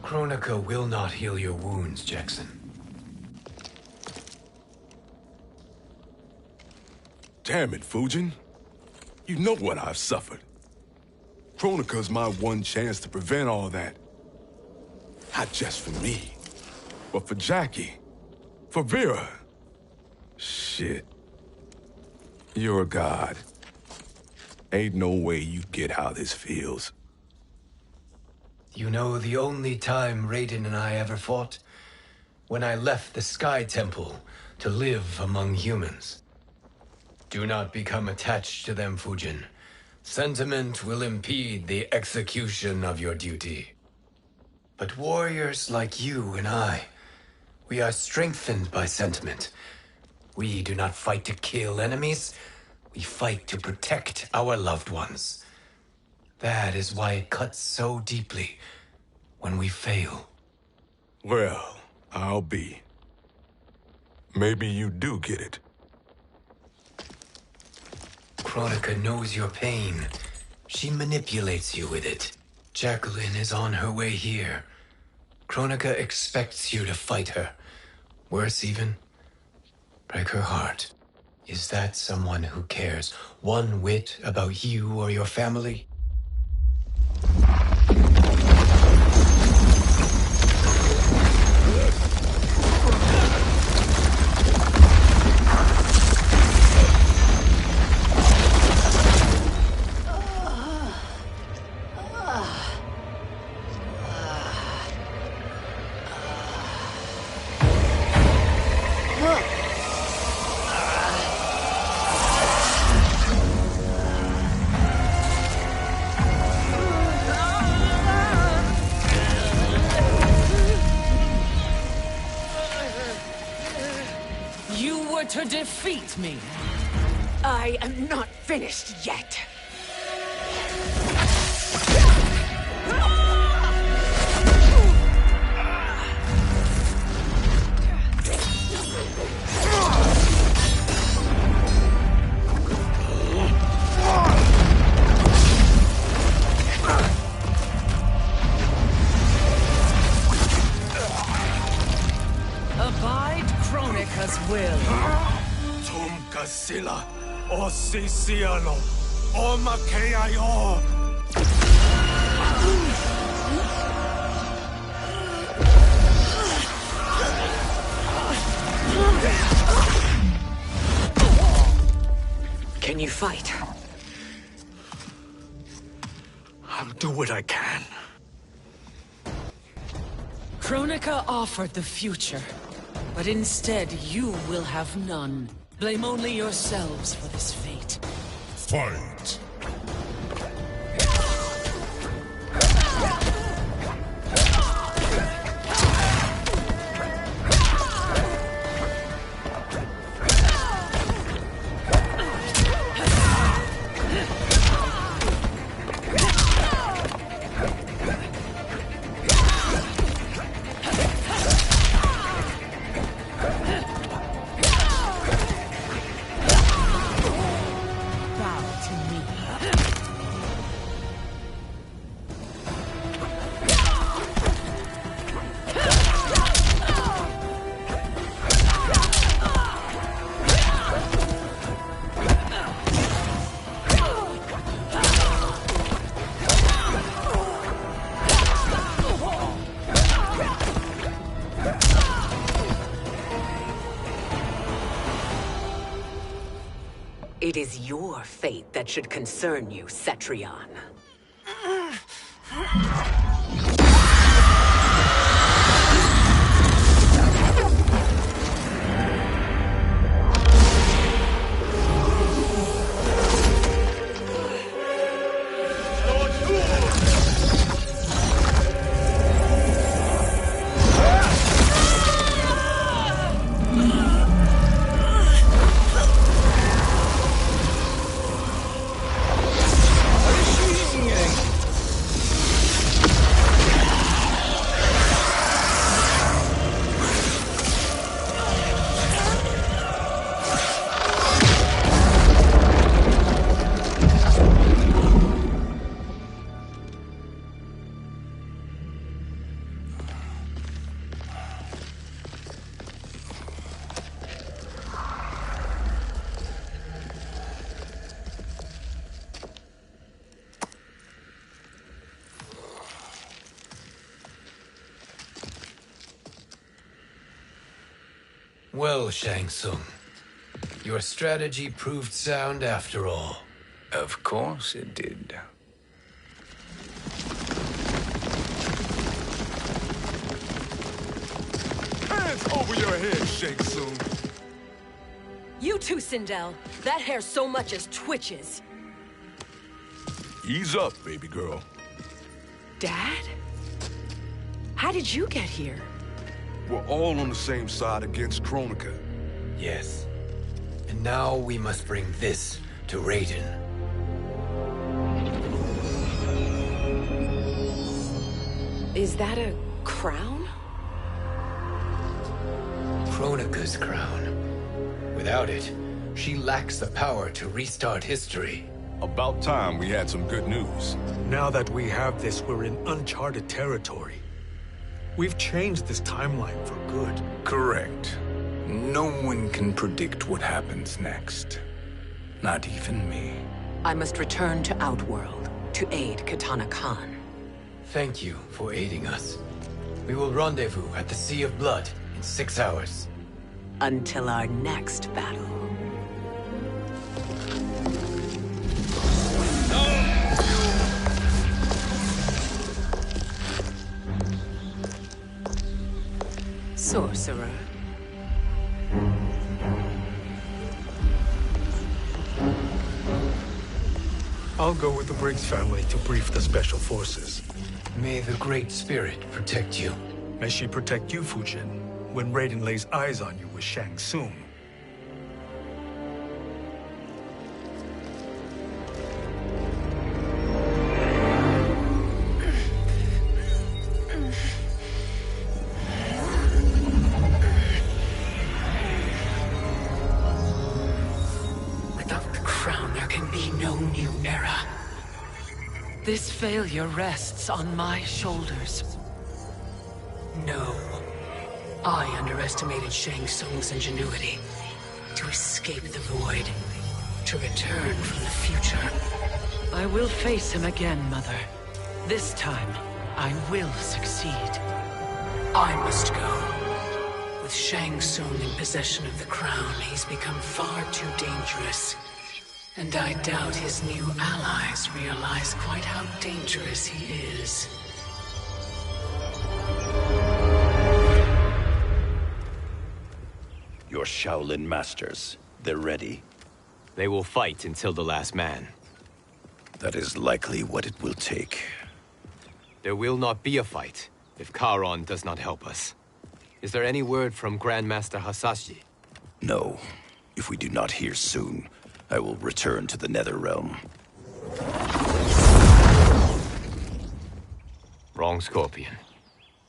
Kronika will not heal your wounds, Jackson. Damn it, Fujin. You know what I've suffered. Kronika's my one chance to prevent all that. Not just for me, but for Jackie, for Vera. Shit. You're a god. Ain't no way you get how this feels. You know the only time Raiden and I ever fought? When I left the Sky Temple to live among humans. Do not become attached to them, Fujin. Sentiment will impede the execution of your duty. But warriors like you and I, we are strengthened by sentiment. We do not fight to kill enemies. We fight to protect our loved ones. That is why it cuts so deeply when we fail. Well, I'll be. Maybe you do get it. Kronika knows your pain. She manipulates you with it. Jacqueline is on her way here. Kronika expects you to fight her. Worse even, break her heart. Is that someone who cares one whit about you or your family? To defeat me. I am not finished yet. Abide Kronika's will. Sila, o Siciano, o Makeayo. Can you fight? I'll do what I can. Kronika offered the future, but instead you will have none. Blame only yourselves for this fate. Fight! It is your fate that should concern you, Cetrion. Well, Shang Tsung, your strategy proved sound after all. Of course it did. Hands over your head, Shang Tsung. You too, Sindel. That hair so much as twitches. Ease up, baby girl. Dad? How did you get here? We're all on the same side against Kronika. Yes. And now we must bring this to Raiden. Is that a crown? Kronika's crown. Without it, she lacks the power to restart history. About time we had some good news. Now that we have this, we're in uncharted territory. We've changed this timeline for good. Correct. No one can predict what happens next. Not even me. I must return to Outworld to aid Katana Khan. Thank you for aiding us. We will rendezvous at the Sea of Blood in 6 hours. Until our next battle. Sorcerer. I'll go with the Briggs family to brief the Special Forces. May the Great Spirit protect you. May she protect you, Fujin, when Raiden lays eyes on you with Shang Tsung. This failure rests on my shoulders. No. I underestimated Shang Tsung's ingenuity. To escape the void. To return from the future. I will face him again, Mother. This time, I will succeed. I must go. With Shang Tsung in possession of the crown, he's become far too dangerous. And I doubt his new allies realize quite how dangerous he is. Your Shaolin masters, they're ready. They will fight until the last man. That is likely what it will take. There will not be a fight if Charon does not help us. Is there any word from Grandmaster Hasashi? No. If we do not hear soon, I will return to the Netherrealm. Wrong, Scorpion.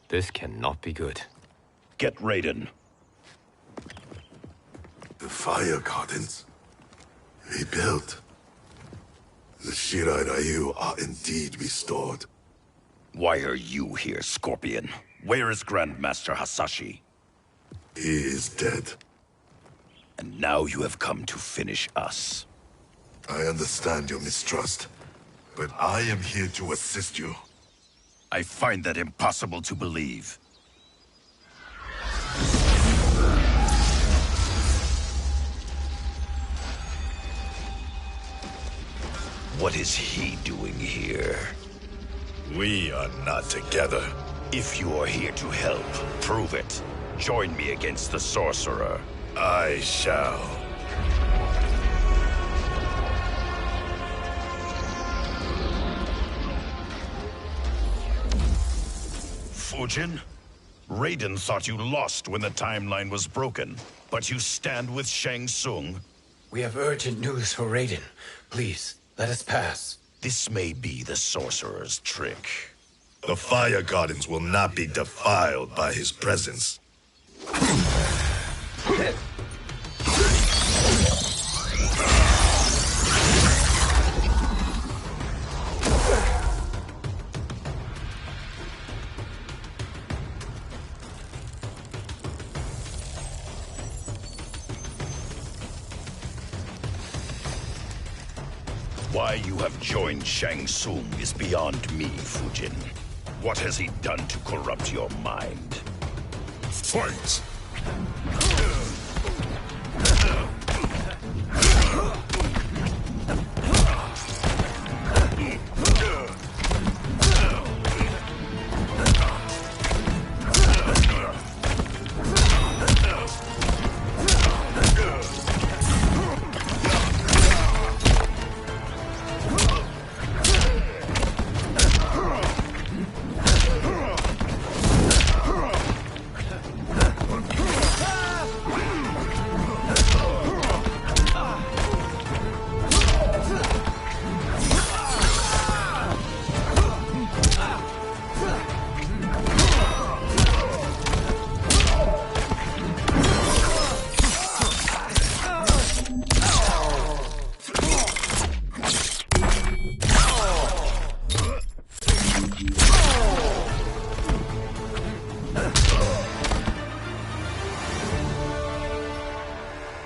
This cannot be good. Get Raiden. The fire gardens rebuilt. The Shirai Ryu are indeed restored. Why are you here, Scorpion? Where is Grandmaster Hasashi? He is dead. And now you have come to finish us. I understand your mistrust, but I am here to assist you. I find that impossible to believe. What is he doing here? We are not together. If you are here to help, prove it. Join me against the sorcerer. I shall. Fujin? Raiden thought you lost when the timeline was broken, but you stand with Shang Tsung. We have urgent news for Raiden. Please, let us pass. This may be the sorcerer's trick. The Fire Gardens will not be defiled by his presence. Why you have joined Shang Tsung is beyond me, Fujin. What has he done to corrupt your mind? Fight!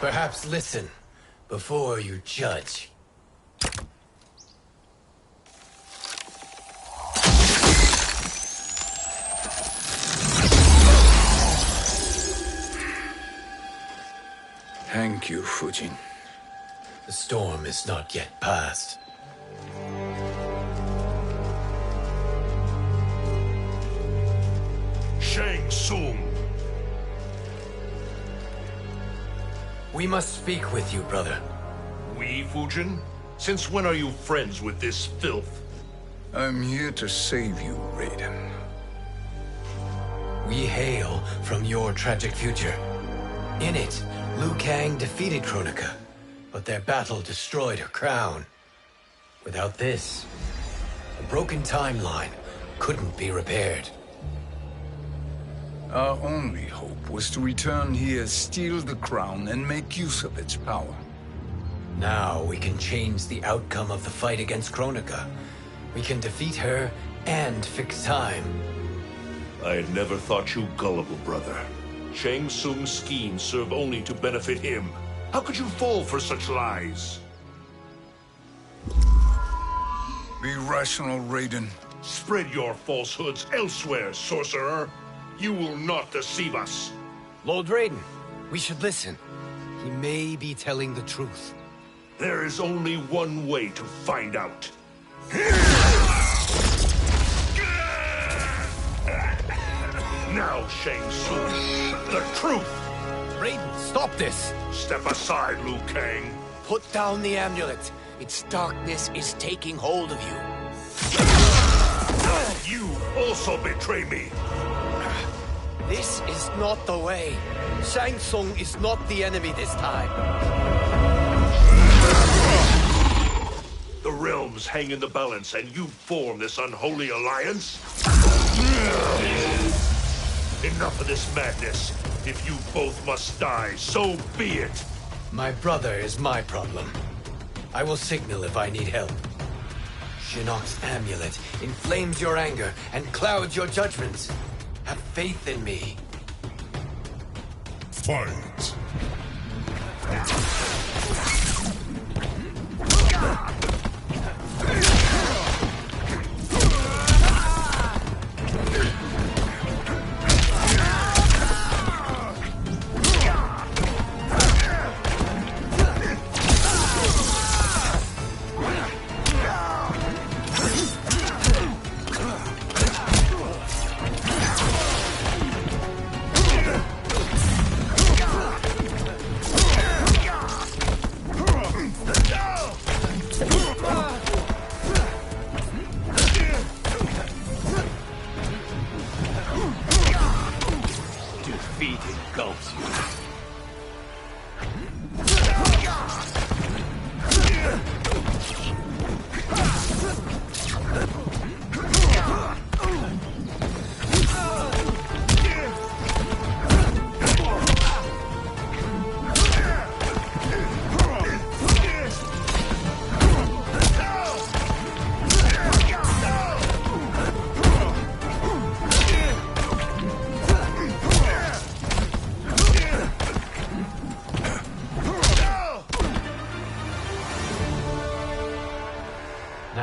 Perhaps listen before you judge. Thank you, Fujin. The storm is not yet past. Shang Tsung! We must speak with you, brother. We, Fujin? Since when are you friends with this filth? I'm here to save you, Raiden. We hail from your tragic future. In it, Liu Kang defeated Kronika, but their battle destroyed her crown. Without this, a broken timeline couldn't be repaired. Our only hope was to return here, steal the crown, and make use of its power. Now we can change the outcome of the fight against Kronika. We can defeat her and fix time. I had never thought you gullible, brother. Shang Tsung's schemes serve only to benefit him. How could you fall for such lies? Be rational, Raiden. Spread your falsehoods elsewhere, sorcerer. You will not deceive us. Lord Raiden, we should listen. He may be telling the truth. There is only one way to find out. Now, Shang Tsung, the truth! Raiden, stop this! Step aside, Liu Kang. Put down the amulet. Its darkness is taking hold of you. You also betray me. This is not the way. Shang Tsung is not the enemy this time. The realms hang in the balance, and you form this unholy alliance? Enough of this madness. If you both must die, so be it. My brother is my problem. I will signal if I need help. Shinnok's amulet inflames your anger and clouds your judgments. Have faith in me. Fight!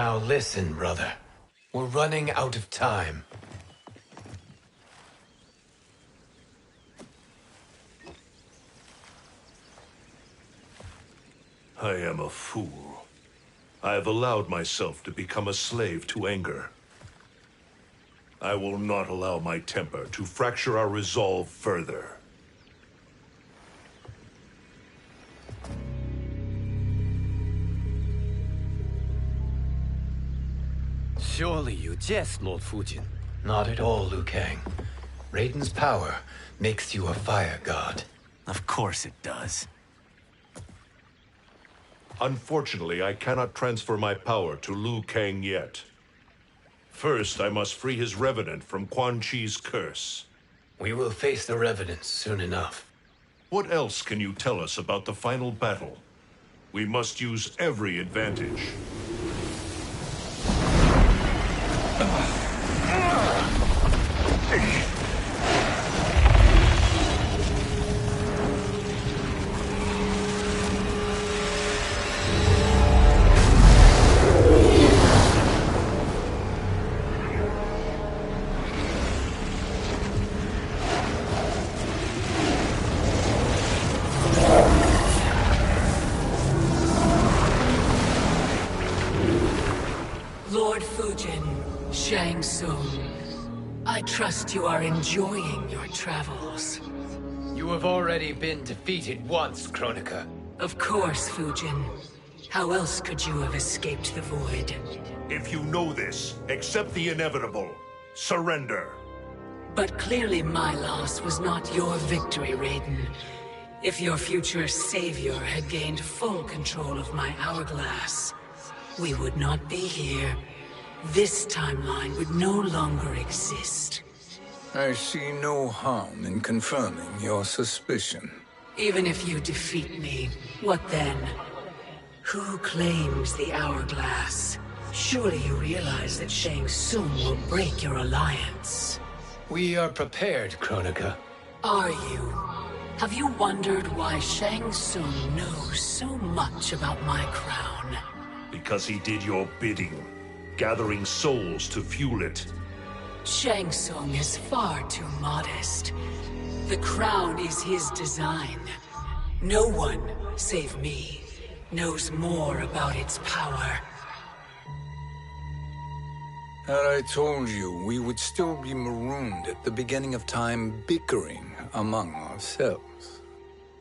Now listen, brother. We're running out of time. I am a fool. I have allowed myself to become a slave to anger. I will not allow my temper to fracture our resolve further. Surely you jest, Lord Fujin. Not at all, Liu Kang. Raiden's power makes you a fire god. Of course it does. Unfortunately, I cannot transfer my power to Liu Kang yet. First, I must free his Revenant from Quan Chi's curse. We will face the Revenants soon enough. What else can you tell us about the final battle? We must use every advantage. Lord Fujin, Shang Tsung, I trust you are enjoying your travels. You have already been defeated once, Kronika. Of course, Fujin. How else could you have escaped the void? If you know this, accept the inevitable. Surrender. But clearly my loss was not your victory, Raiden. If your future savior had gained full control of my hourglass, we would not be here. This timeline would no longer exist. I see no harm in confirming your suspicion. Even if you defeat me, what then? Who claims the hourglass? Surely you realize that Shang Tsung will break your alliance. We are prepared, Kronika. Are you? Have you wondered why Shang Tsung knows so much about my crown? Because he did your bidding, gathering souls to fuel it. Shang Tsung is far too modest. The crown is his design. No one, save me, knows more about its power. Had I told you, we would still be marooned at the beginning of time, bickering among ourselves.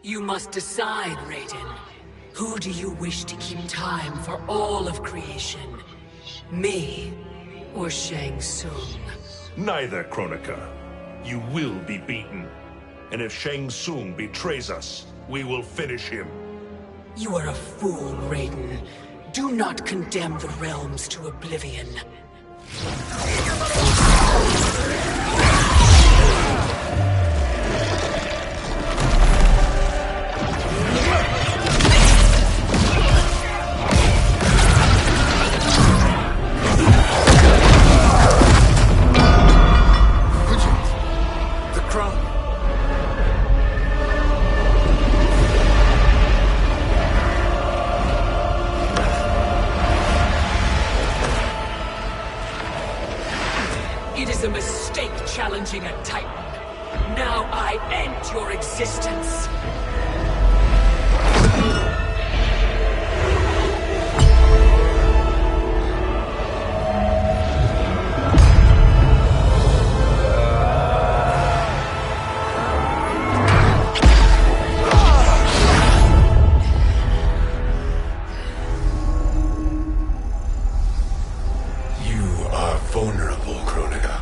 You must decide, Raiden. Who do you wish to keep time for all of creation? Me or Shang Tsung? Neither, Kronika. You will be beaten. And if Shang Tsung betrays us, we will finish him. You are a fool, Raiden. Do not condemn the realms to oblivion. It is a mistake challenging a Titan. Now I end your existence. You are vulnerable, Kronika.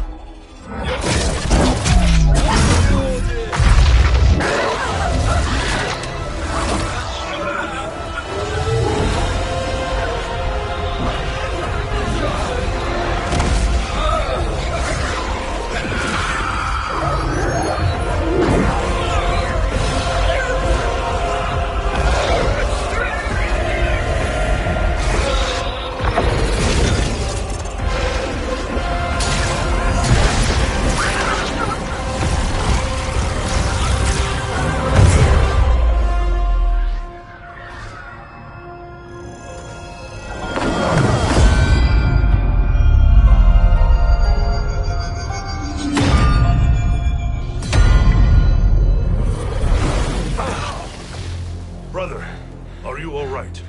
Brother, are you all right?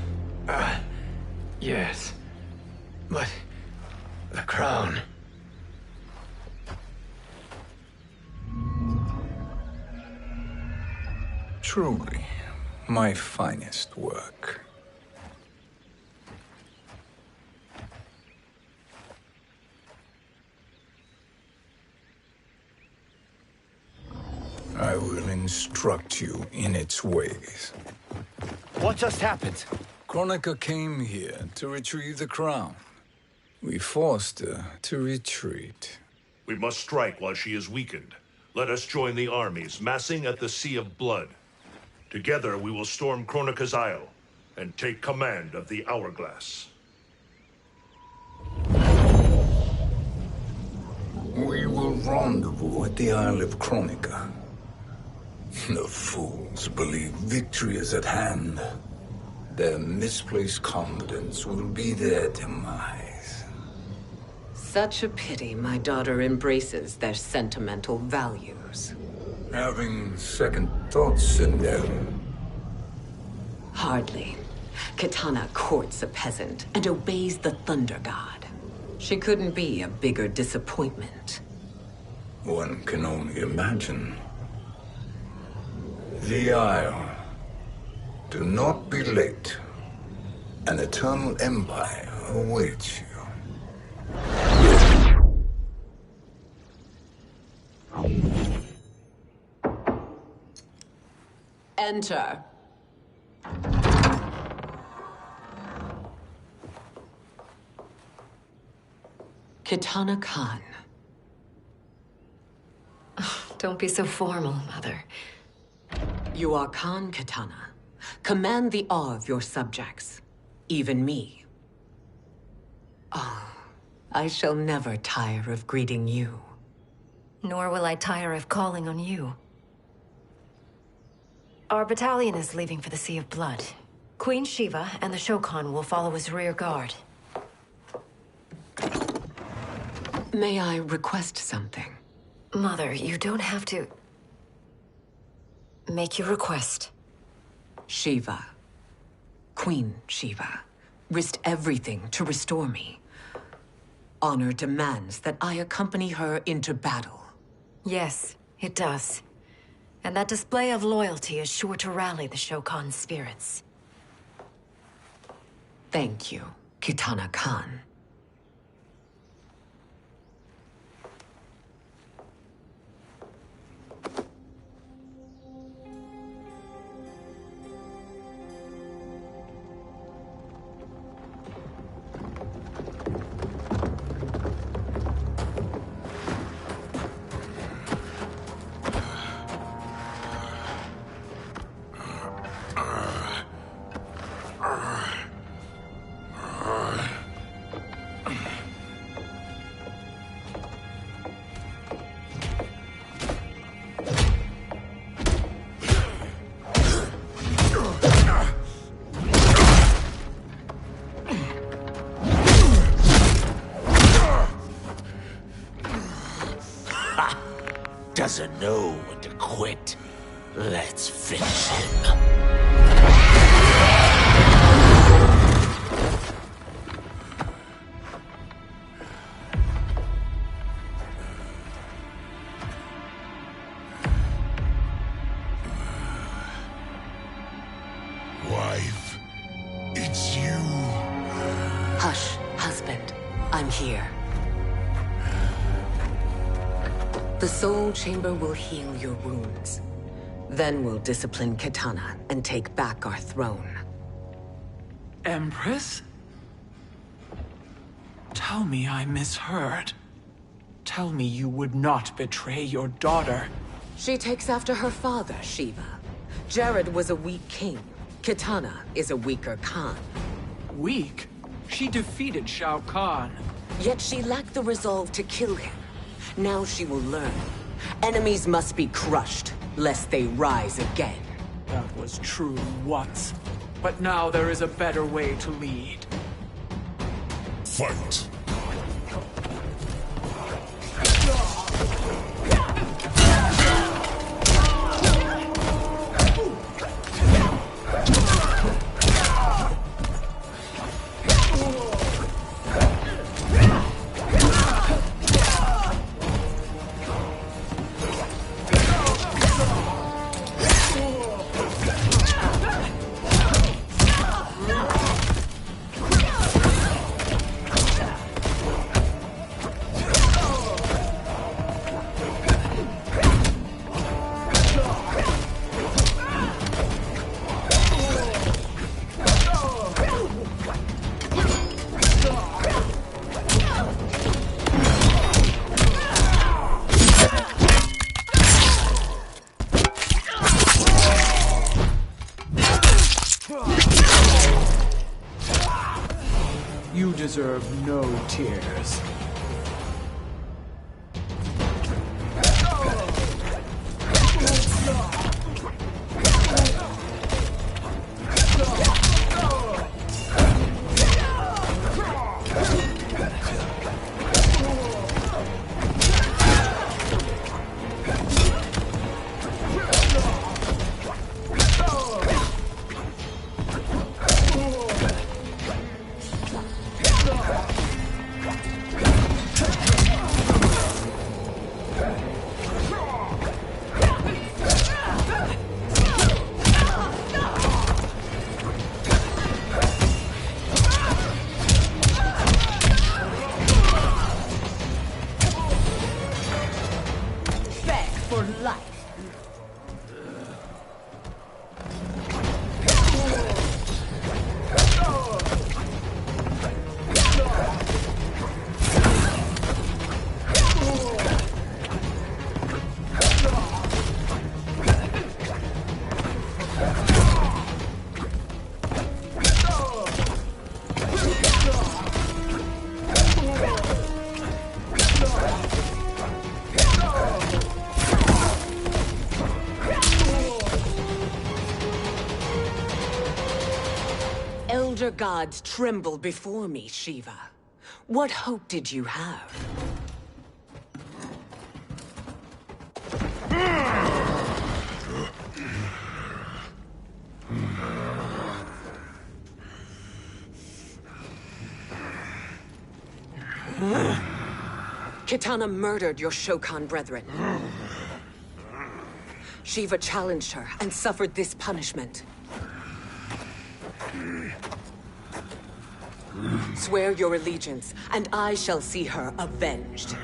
Yes. But the crown... Truly, my finest work. I will instruct you in its ways. What just happened? Kronika came here to retrieve the crown. We forced her to retreat. We must strike while she is weakened. Let us join the armies, massing at the Sea of Blood. Together we will storm Kronika's Isle and take command of the Hourglass. We will rendezvous at the Isle of Kronika. The fools believe victory is at hand. Their misplaced confidence will be their demise. Such a pity my daughter embraces their sentimental values. Having second thoughts, Sindel. Hardly. Kitana courts a peasant and obeys the Thunder God. She couldn't be a bigger disappointment. One can only imagine. The Isle. Do not be late. An eternal empire awaits you. Enter. Kitana Khan. Don't be so formal, Mother. You are Khan Kitana. Command the awe of your subjects. Even me. Oh, I shall never tire of greeting you. Nor will I tire of calling on you. Our battalion is leaving for the Sea of Blood. Queen Shiva and the Shokan will follow as rear guard. May I request something? Mother, you don't have to... Make your request. Shiva. Queen Shiva. Risked everything to restore me. Honor demands that I accompany her into battle. Yes, it does. And that display of loyalty is sure to rally the Shokan's spirits. Thank you, Kitana Khan. Doesn't know when to quit. Let's finish him. Wife, it's you. Hush, husband. I'm here. The Soul Chamber will heal your wounds. Then we'll discipline Kitana and take back our throne. Empress? Tell me I misheard. Tell me you would not betray your daughter. She takes after her father, Shiva. Jared was a weak king. Kitana is a weaker Khan. Weak? She defeated Shao Kahn. Yet she lacked the resolve to kill him. Now she will learn. Enemies must be crushed, lest they rise again. That was true once. But now there is a better way to lead. Fight. You deserve no tears. Elder gods tremble before me, Shiva. What hope did you have? Kitana murdered your Shokan brethren. Shiva challenged her and suffered this punishment. Swear your allegiance, and I shall see her avenged.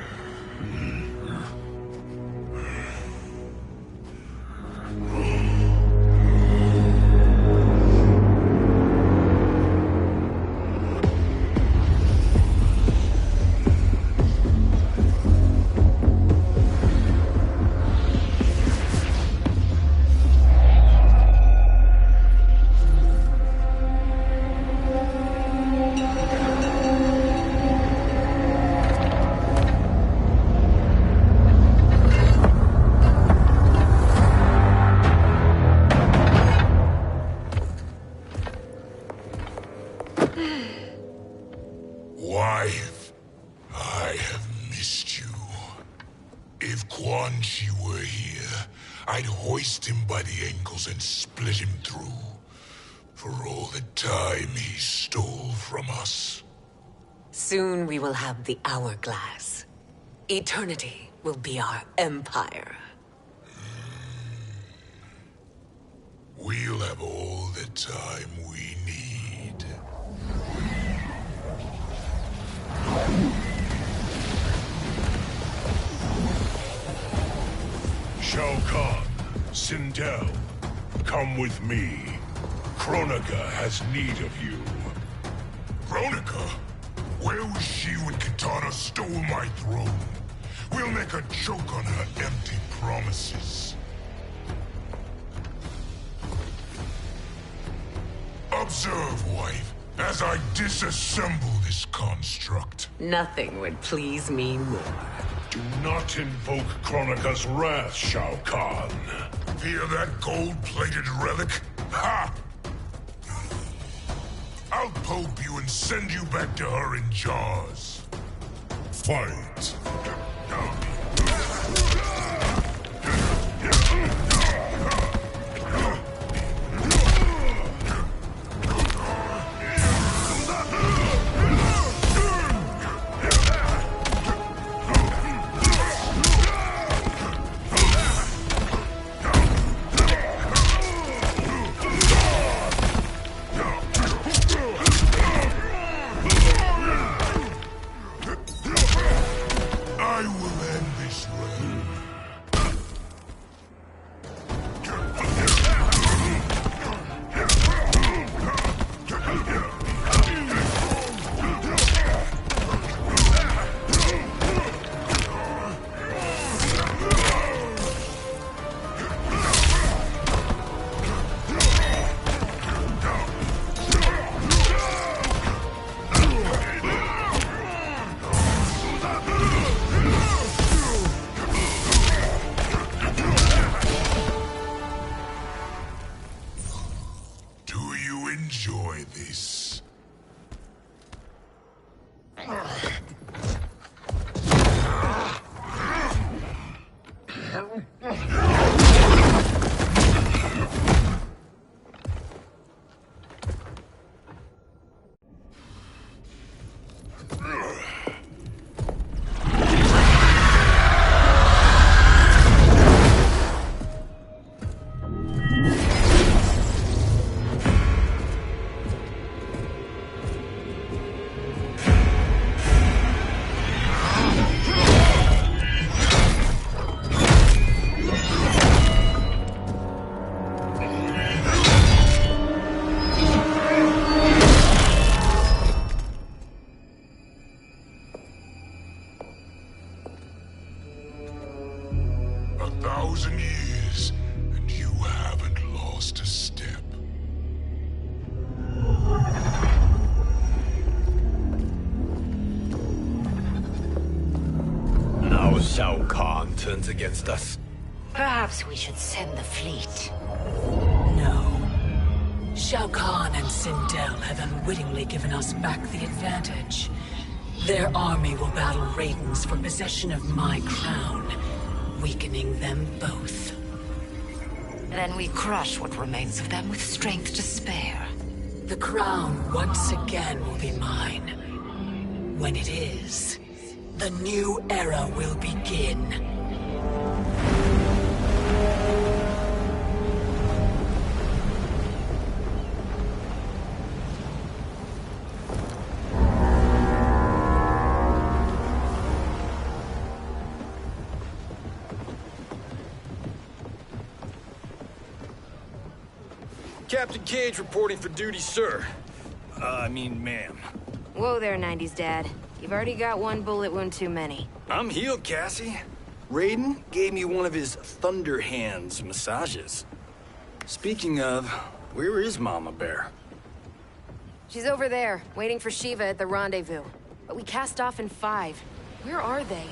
Wife, I have missed you. If Quan Chi were here, I'd hoist him by the ankles and split him through. For all the time he stole from us. Soon we will have the hourglass. Eternity will be our empire. We'll have all the time we need. Shao Kahn, Sindel, come with me. Kronika has need of you. Kronika? Where was she when Kitana stole my throne? We'll make a joke on her empty promises. Observe, wife, as I disassemble this construct. Nothing would please me more. Do not invoke Kronika's wrath, Shao Kahn. Fear that gold-plated relic? Ha! I'll pope you and send you back to her in jars. Fight! Enjoy this. Shao Kahn turns against us. Perhaps we should send the fleet. No. Shao Kahn and Sindel have unwittingly given us back the advantage. Their army will battle Raidens for possession of my crown, weakening them both. Then we crush what remains of them with strength to spare. The crown once again will be mine. When it is, the new era will begin. Captain Cage reporting for duty, sir. I mean, ma'am. Whoa there, 90s Dad. You've already got one bullet wound too many. I'm healed, Cassie. Raiden gave me one of his Thunder Hands massages. Speaking of, where is Mama Bear? She's over there, waiting for Shiva at the rendezvous. But we cast off in 5. Where are they?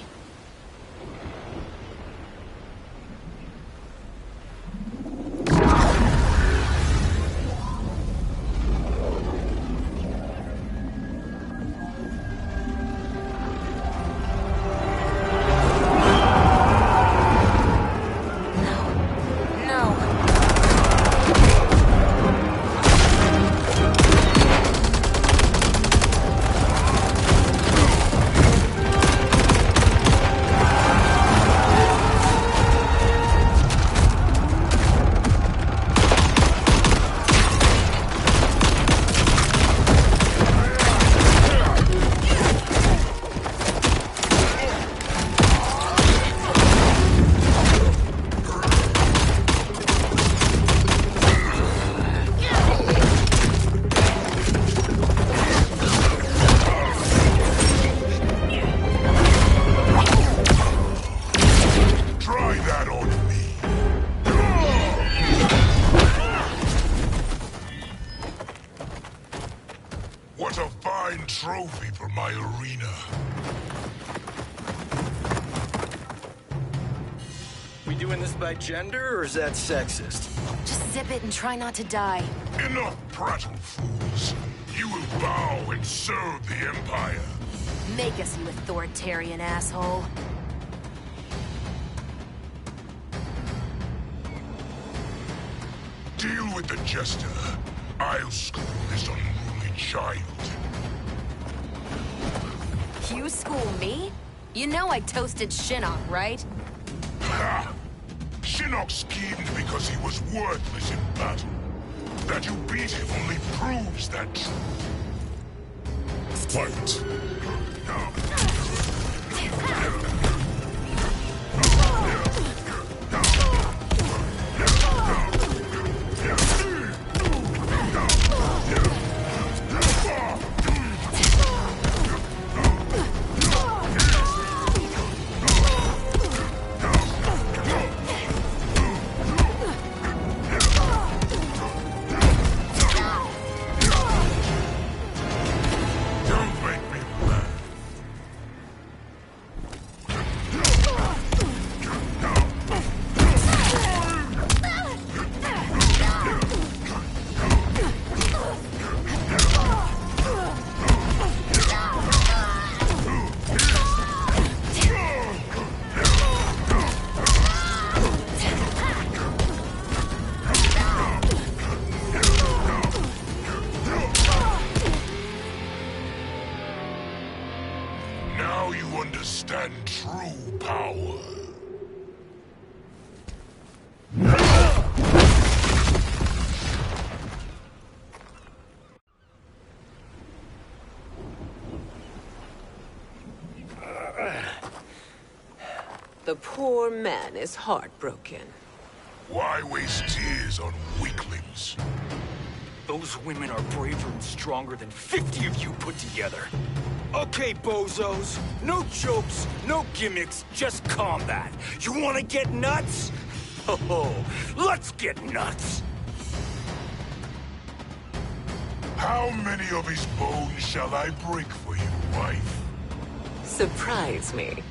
Trophy for my arena. We doing this by gender, or is that sexist? Just zip it and try not to die. Enough prattle, fools. You will bow and serve the Empire. Make us, you authoritarian asshole. Deal with the jester. I'll school this unruly child. You school me? You know I toasted Shinnok, right? Ha! Shinnok schemed because he was worthless in battle. That you beat him only proves that true. Fight! understand true power. The poor man is heartbroken. Why waste tears on weaklings? Those women are braver and stronger than 50 of you put together. Okay, bozos. No jokes, no gimmicks, just combat. You wanna get nuts? Oh, let's get nuts! How many of his bones shall I break for you, wife? Surprise me.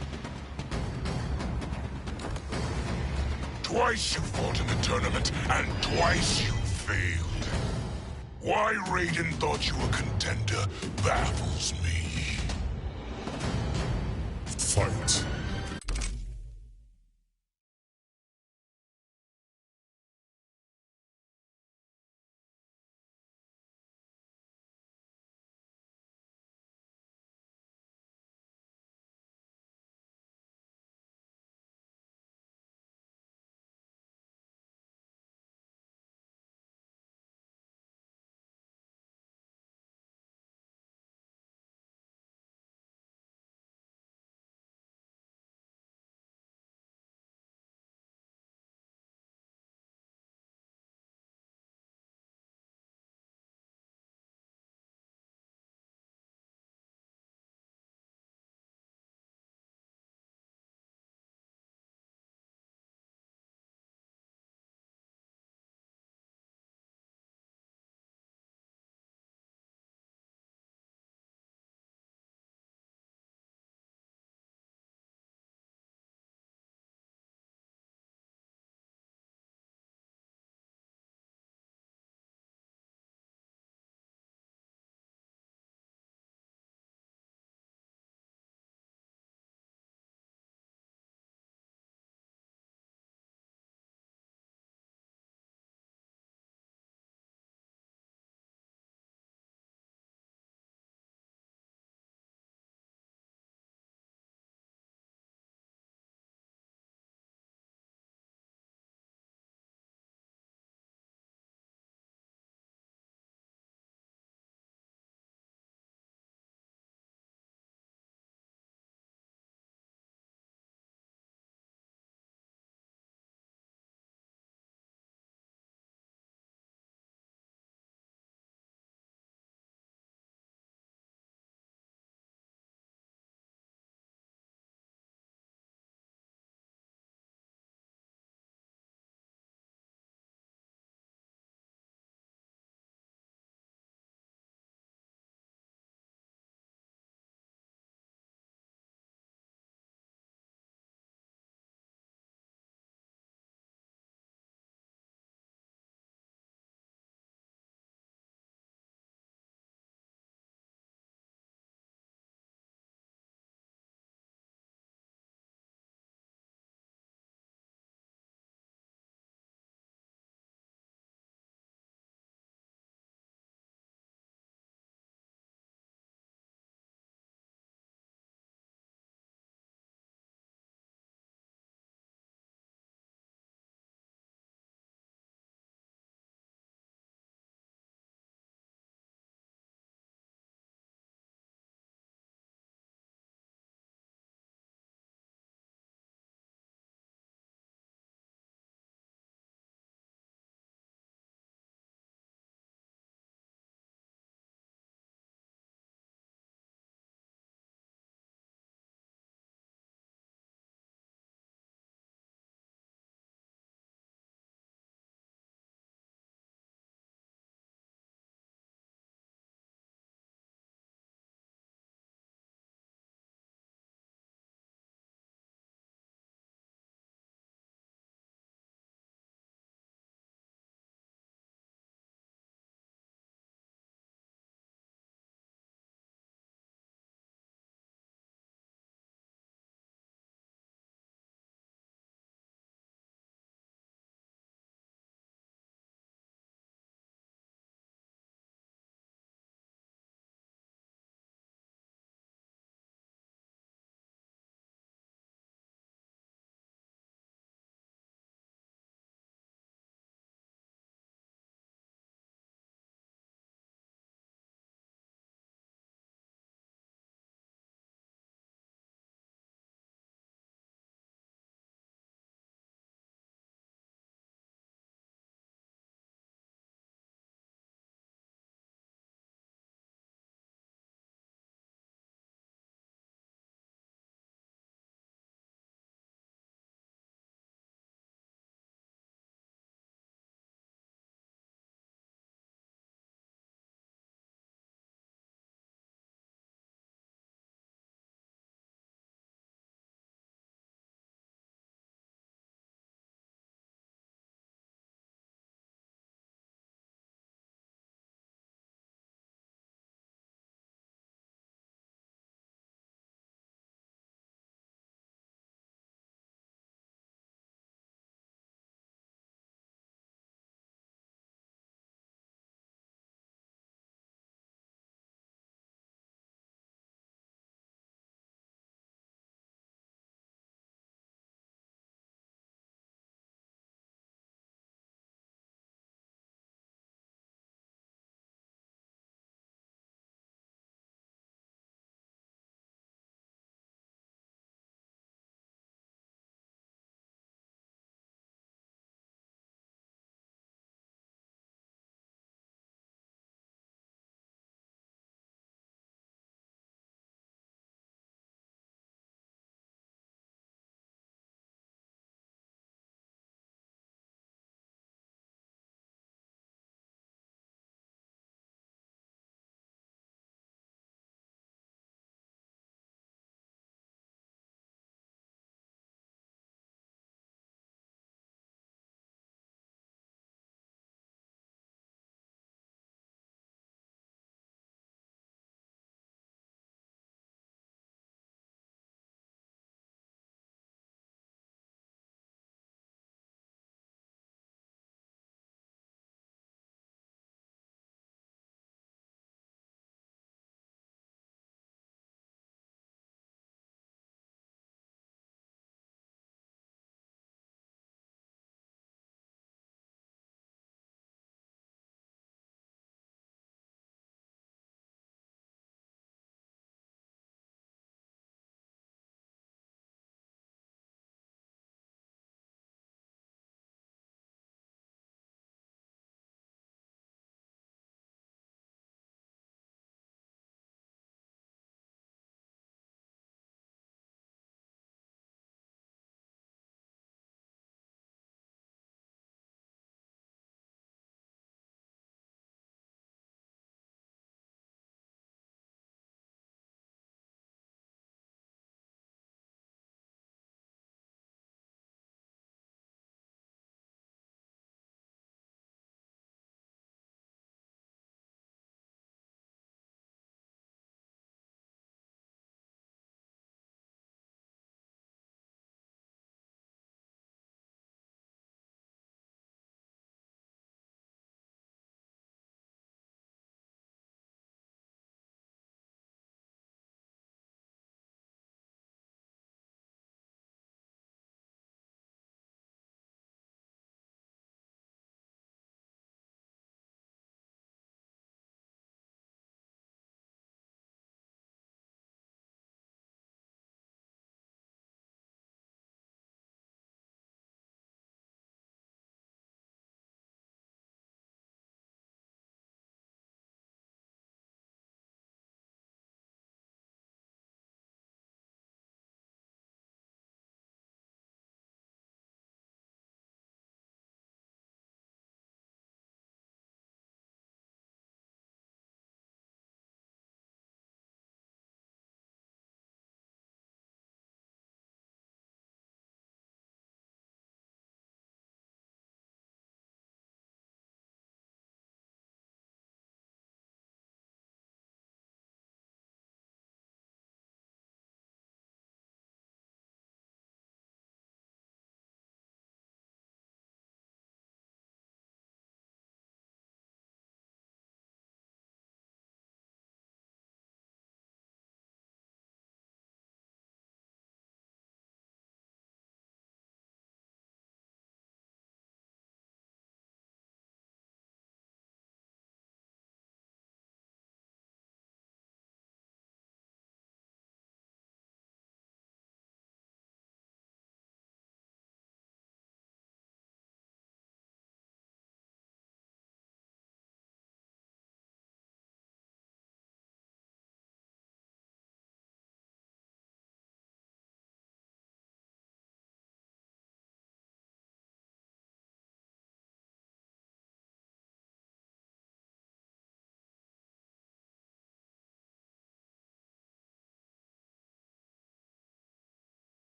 Twice you fought in the tournament, and twice you failed. Why Raiden thought you a contender baffles me. Fight.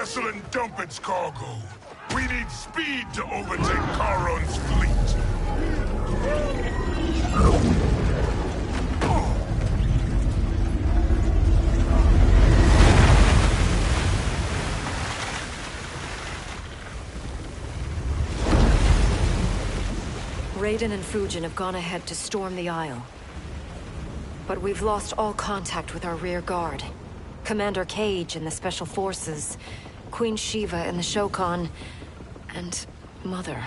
vessel and dump its cargo. We need speed to overtake Charon's fleet. Raiden and Fujin have gone ahead to storm the Isle. But we've lost all contact with our rear guard. Commander Cage and the Special Forces, Queen Shiva and the Shokan, and Mother.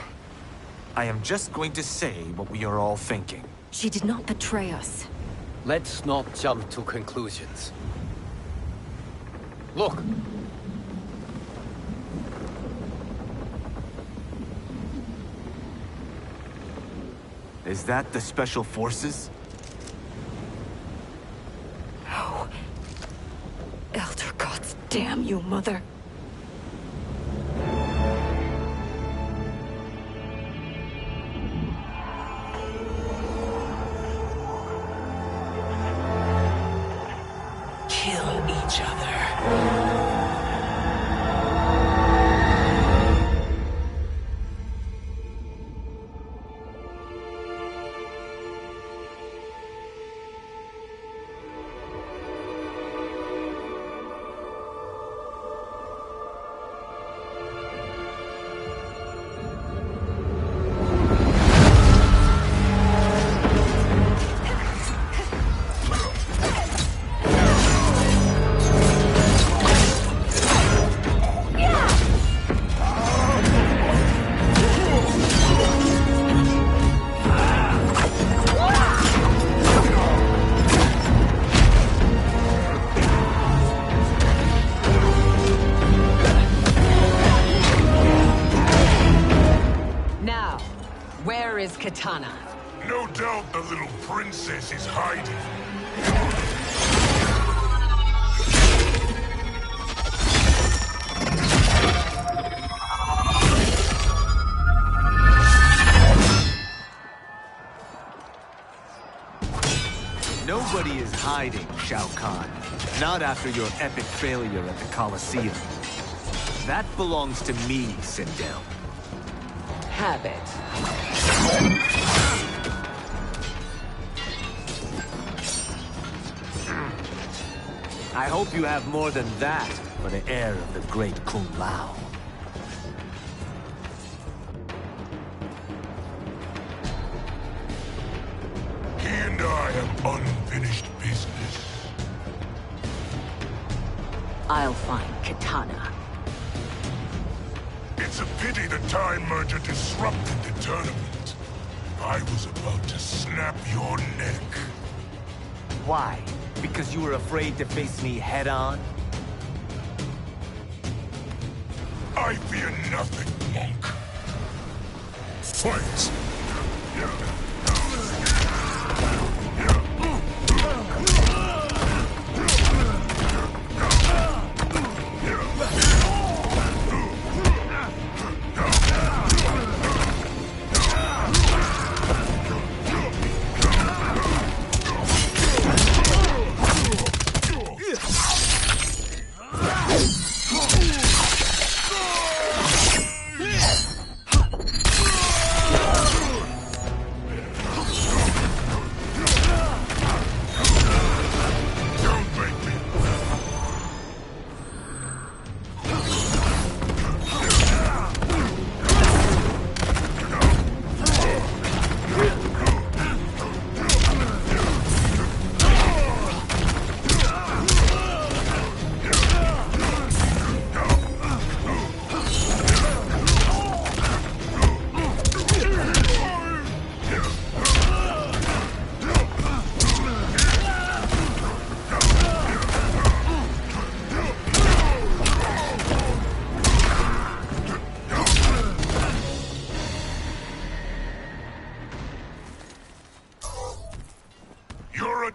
I am just going to say what we are all thinking. She did not betray us. Let's not jump to conclusions. Look! Is that the Special Forces? No. Elder gods, damn you, Mother. Kill each other. Katana. No doubt the little princess is hiding. Nobody is hiding, Shao Kahn. Not after your epic failure at the Colosseum. That belongs to me, Sindel. Have it. I hope you have more than that for the heir of the great Kung Lao. He and I have unfinished business. I'll find Katana. It's a pity the Time Merger disrupted the tournament. I was about to snap your neck. Why? Because you were afraid to face me head-on? I fear nothing, monk. Fight!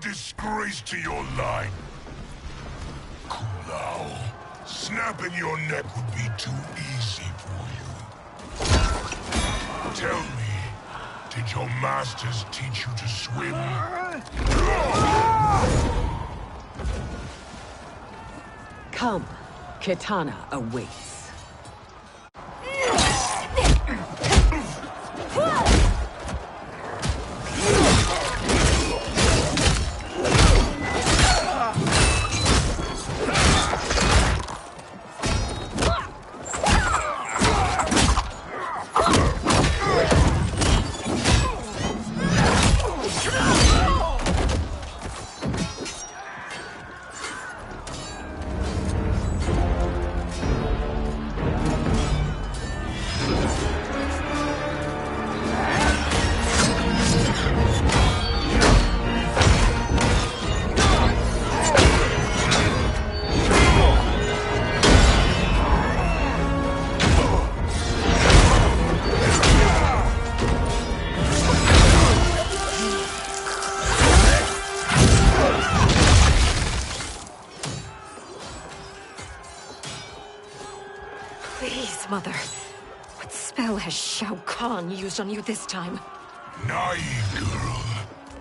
Disgrace to your line. Kung Lao, snapping your neck would be too easy for you. Tell me, did your masters teach you to swim? Come, Kitana awaits. Please, Mother. What spell has Shao Kahn used on you this time? Naive girl.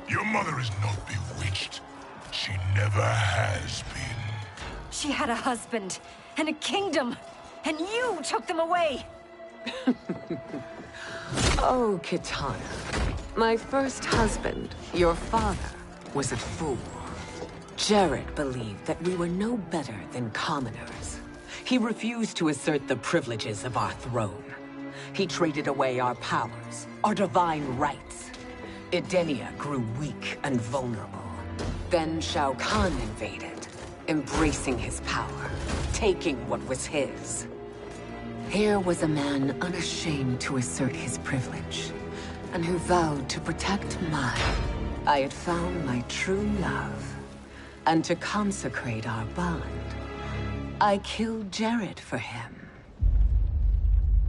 Your mother is not bewitched. She never has been. She had a husband and a kingdom, and you took them away! Oh, Kitana. My first husband, your father, was a fool. Jared believed that we were no better than commoners. He refused to assert the privileges of our throne. He traded away our powers, our divine rights. Edenia grew weak and vulnerable. Then Shao Kahn invaded, embracing his power, taking what was his. Here was a man unashamed to assert his privilege, and who vowed to protect mine. I had found my true love, and to consecrate our bond, I killed Jared for him.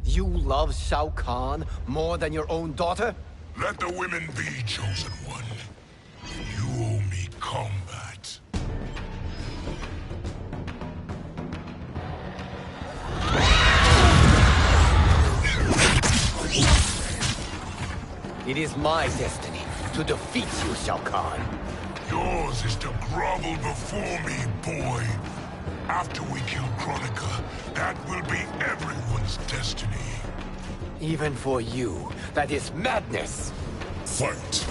You love Shao Kahn more than your own daughter? Let the women be, Chosen One. You owe me combat. It is my destiny to defeat you, Shao Kahn. Yours is to grovel before me, boy. After we kill Kronika, that will be everyone's destiny. Even for you, that is madness. Fight.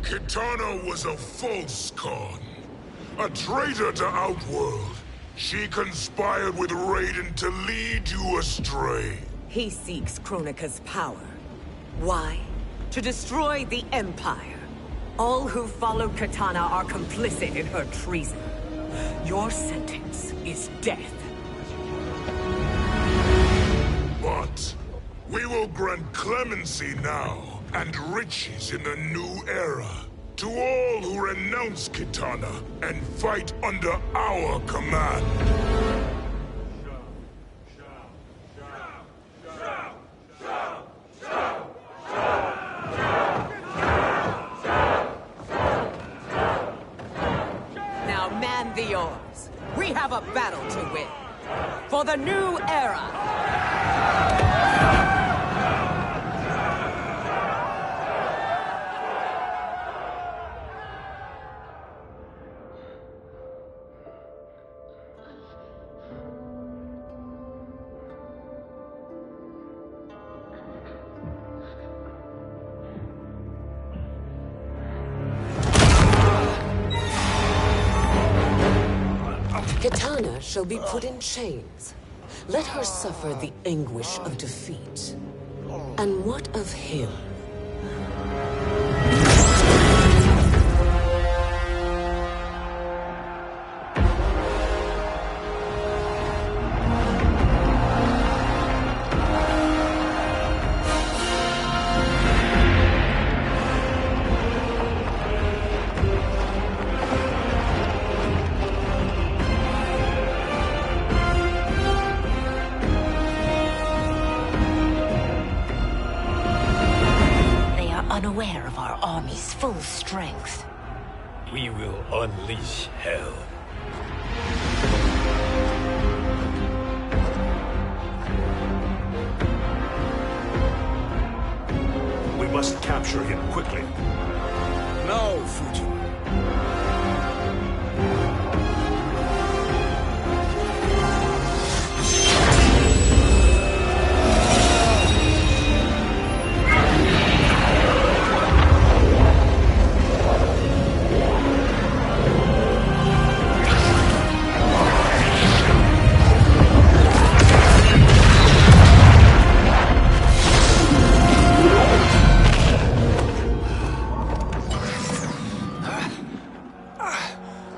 Kitana was a false Khan, a traitor to Outworld. She conspired with Raiden to lead you astray. He seeks Kronika's power. Why? To destroy the Empire. All who follow Kitana are complicit in her treason. Your sentence is death. But we will grant clemency now and riches in the new era to all who renounce Kitana and fight under our command. We have a battle to win. For the new era. Kitana shall be put in chains. Let her suffer the anguish of defeat. And what of him? Unaware of our army's full strength. We will unleash hell. We must capture him quickly. No, Fujin.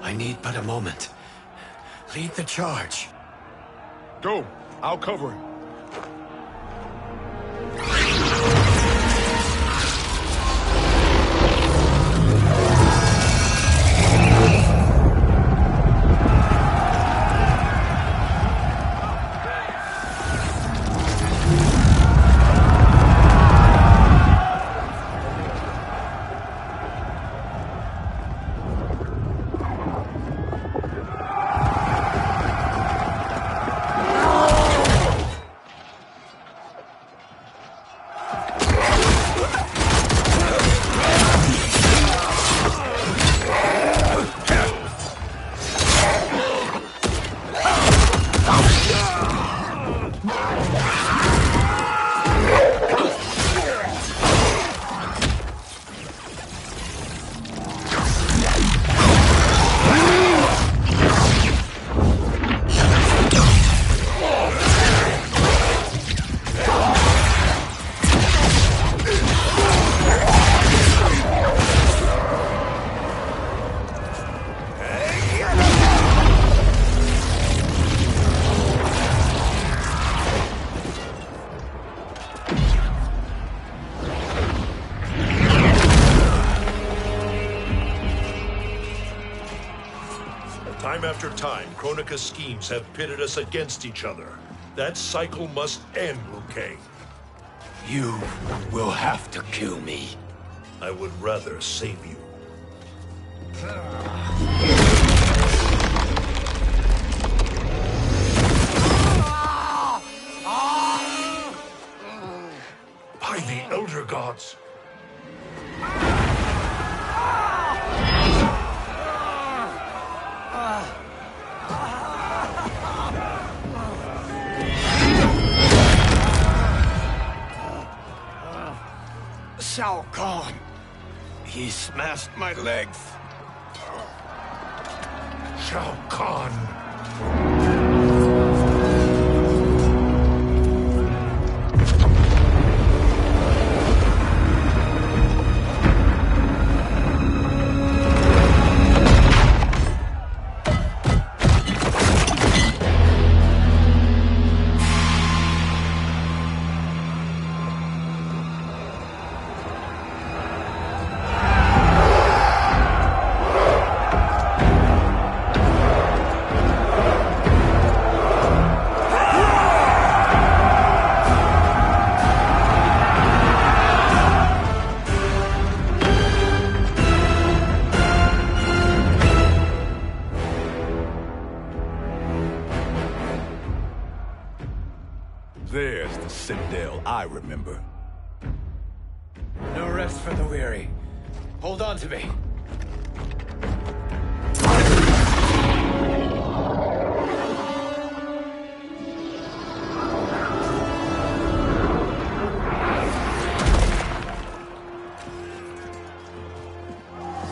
I need but a moment. Lead the charge. Go. I'll cover him. Time after time, Kronika's schemes have pitted us against each other. That cycle must end, Liu Kang. You will have to kill me. I would rather save you. By the Elder Gods. Shao Kahn. He smashed my legs. Shao Kahn. remember. No rest for the weary. Hold on to me.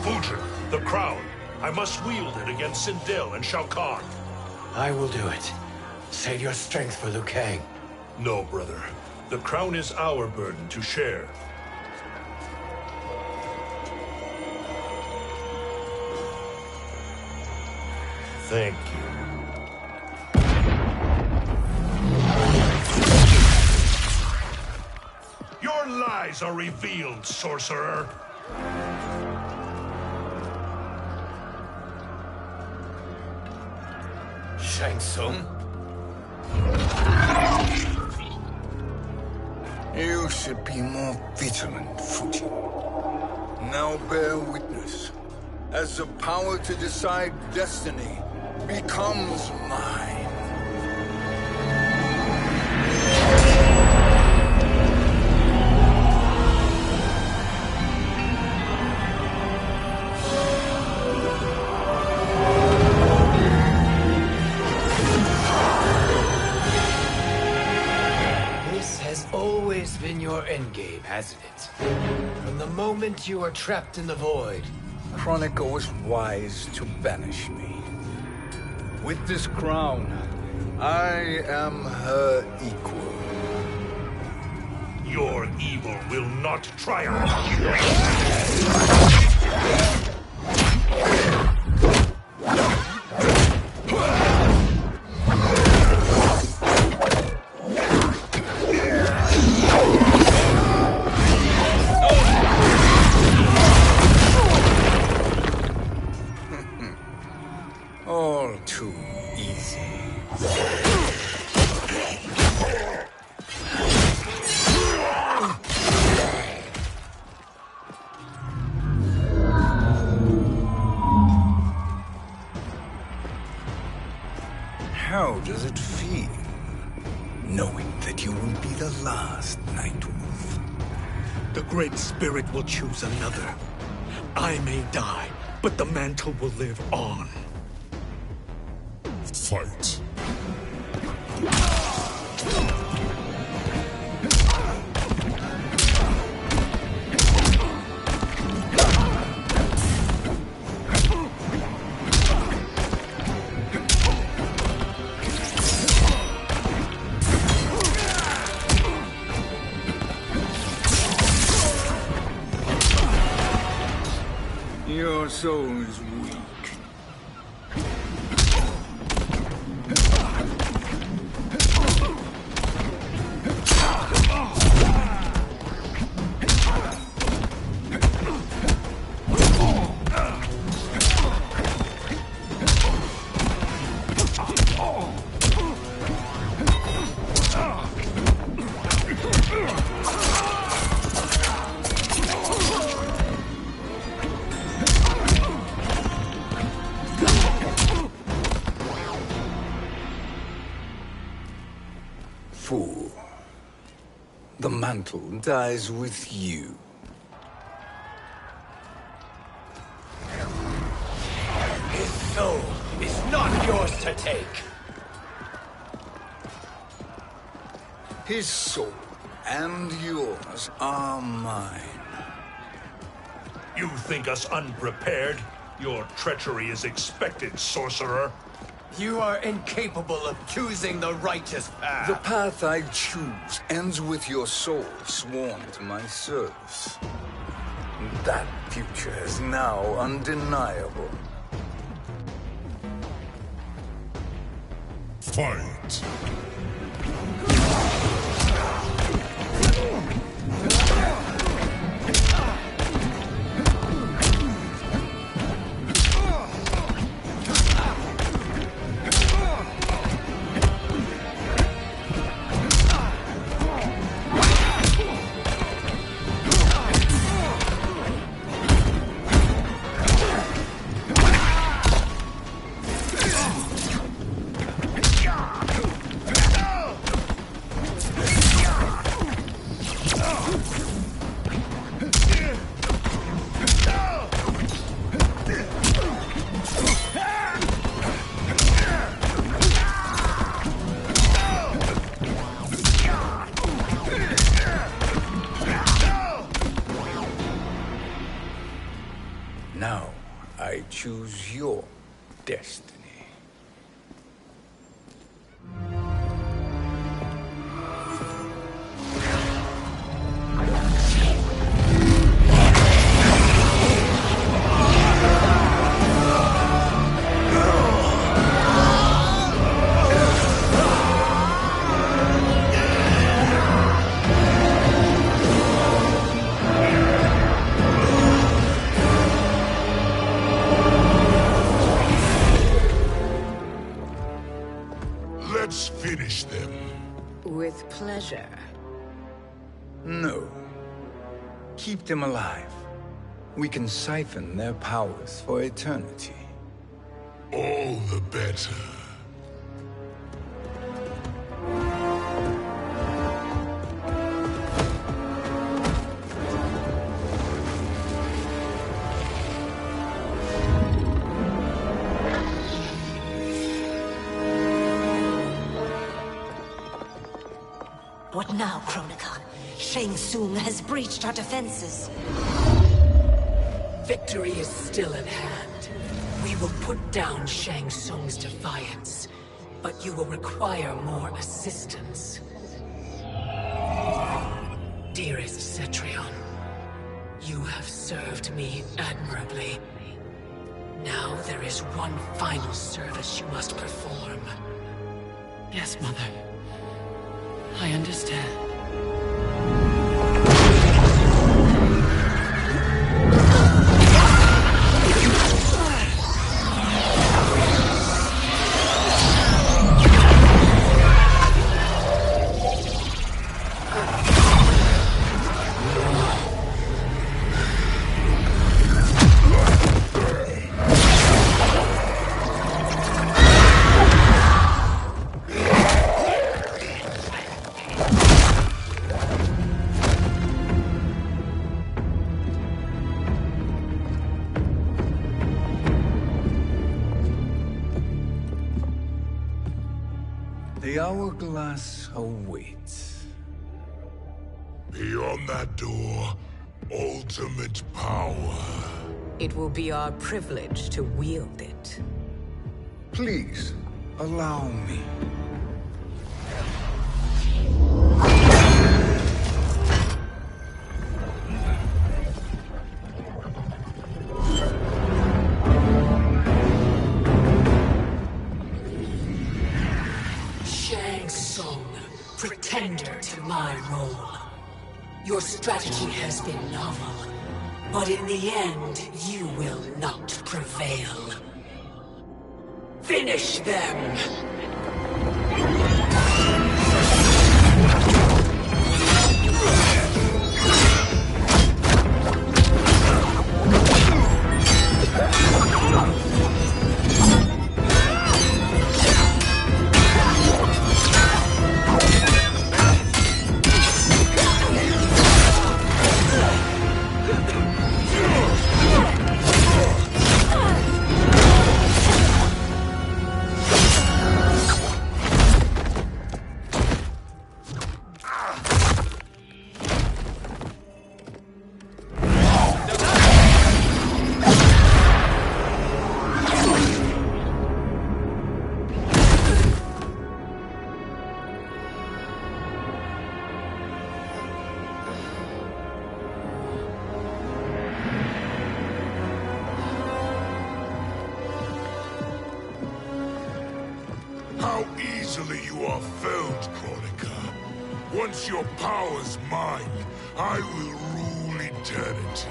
Fujin, the crown. I must wield it against Sindel and Shao Kahn. I will do it. Save your strength for Liu Kang. No, brother. The crown is our burden to share. Thank you. Your lies are revealed, sorcerer. Shang Tsung? You should be more vigilant, Fujin. Now bear witness, as the power to decide destiny becomes mine. Been your endgame, hasn't it? From the moment you were trapped in the void. Kronika was wise to banish me. With this crown, I am her equal. Your evil will not triumph. All too easy. How does it feel, knowing that you will be the last Nightwolf? The Great Spirit will choose another. I may die, but the mantle will live on. Fight. Your soul is weak. Fool. The mantle dies with you. His soul is not yours to take. His soul and yours are mine. You think us unprepared? Your treachery is expected, sorcerer. You are incapable of choosing the righteous path. The path I choose ends with your soul sworn to my service. That future is now undeniable. Fight. choose your destiny. Let's finish them. With pleasure. No. Keep them alive. We can siphon their powers for eternity. All the better. What now, Kronika? Shang Tsung has breached our defenses. Victory is still at hand. We will put down Shang Tsung's defiance, but you will require more assistance. Dearest Cetrion, you have served me admirably. Now there is one final service you must perform. Yes, Mother. I understand. The hourglass awaits. Beyond that door, ultimate power. It will be our privilege to wield it. Please, allow me. Shang Tsung, pretender to my role. Your strategy has been novel, but in the end, you will not prevail. Finish them! How easily you are felled, Kronika. Once your power's mine, I will rule eternity.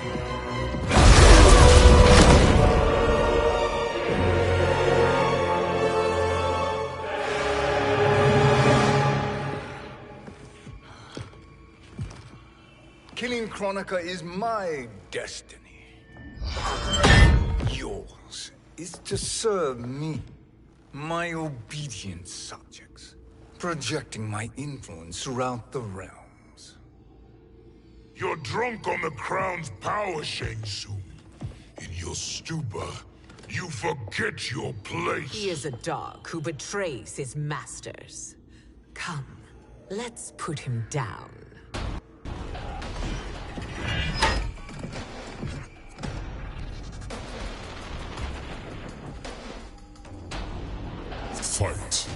Killing Kronika is my destiny. Yours is to serve me, my obedient subjects, projecting my influence throughout the realms. You're drunk on the crown's power, Shang Tsung. In your stupor, you forget your place. He is a dog who betrays his masters. Come, let's put him down. Fight.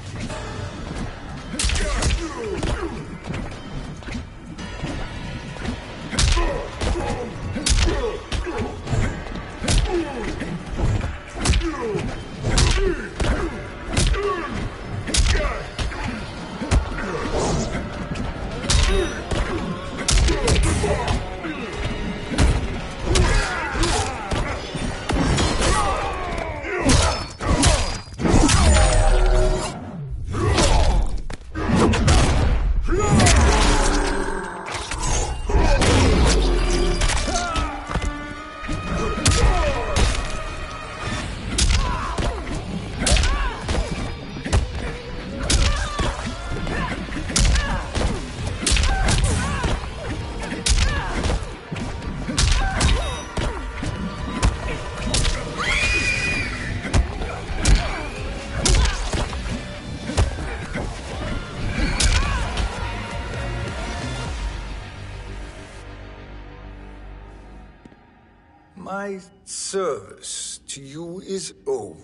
My service to you is over.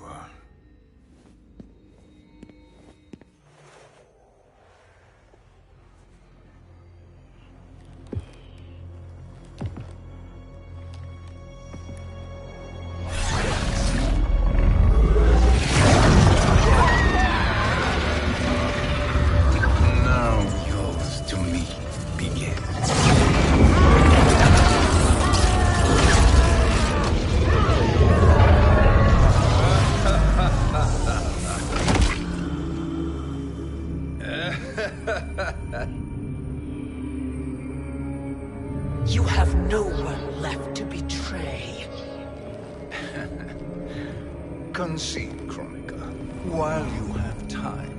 Now yours to me begins. You have no one left to betray. Concede, Chronica, while you have time.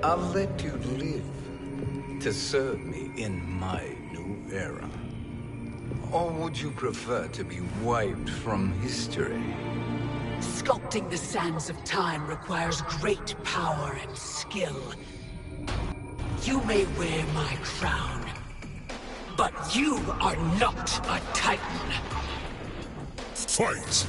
I'll let you live to serve me in my new era. Or would you prefer to be wiped from history? Sculpting the sands of time requires great power and skill. You may wear my crown, but you are not a Titan. Fight!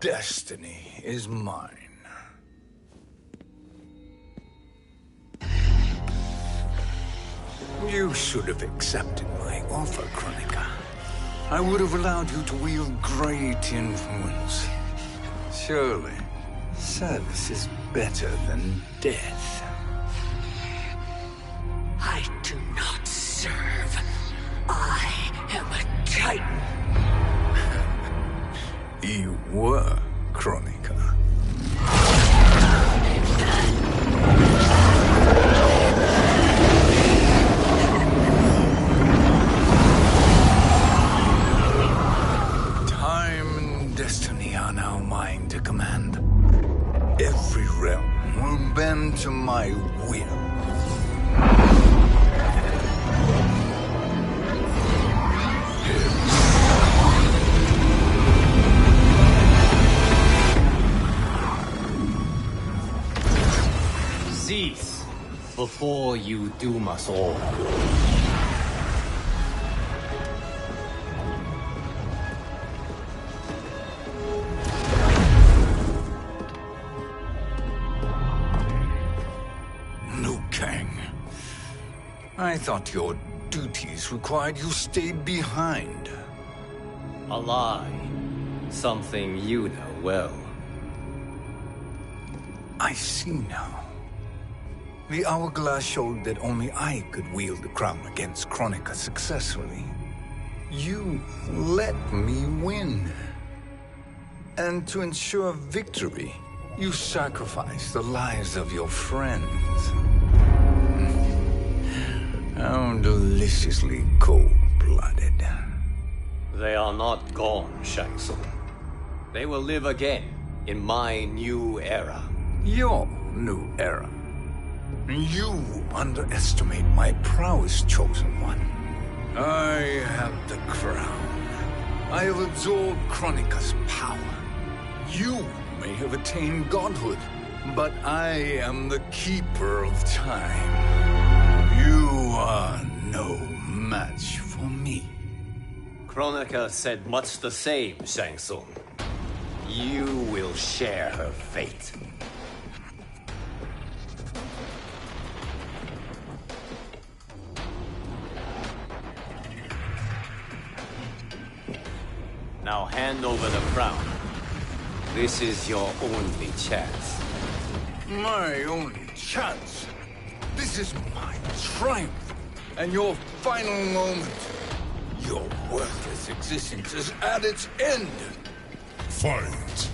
Destiny is mine. You should have accepted my offer, Chronica. I would have allowed you to wield great influence. Surely, service is better than death. I do not serve. I am a Titan. You were, Chronica. Time and destiny are now mine to command. Every realm will bend to my will. Cease before you doom us all. I thought your duties required you stayed behind. A lie. Something you know well. I see now. The hourglass showed that only I could wield the crown against Kronika successfully. You let me win. And to ensure victory, you sacrificed the lives of your friends. How deliciously cold-blooded. They are not gone, Shang Tsung. They will live again in my new era. Your new era. You underestimate my prowess, Chosen One. I have the crown. I have absorbed Kronika's power. You may have attained godhood, but I am the keeper of time. You are no match for me. Kronika said much the same, Shang Tsung. You will share her fate. Now hand over the crown. This is your only chance. My only chance? This is my triumph, and your final moment. Your worthless existence is at its end. Fight!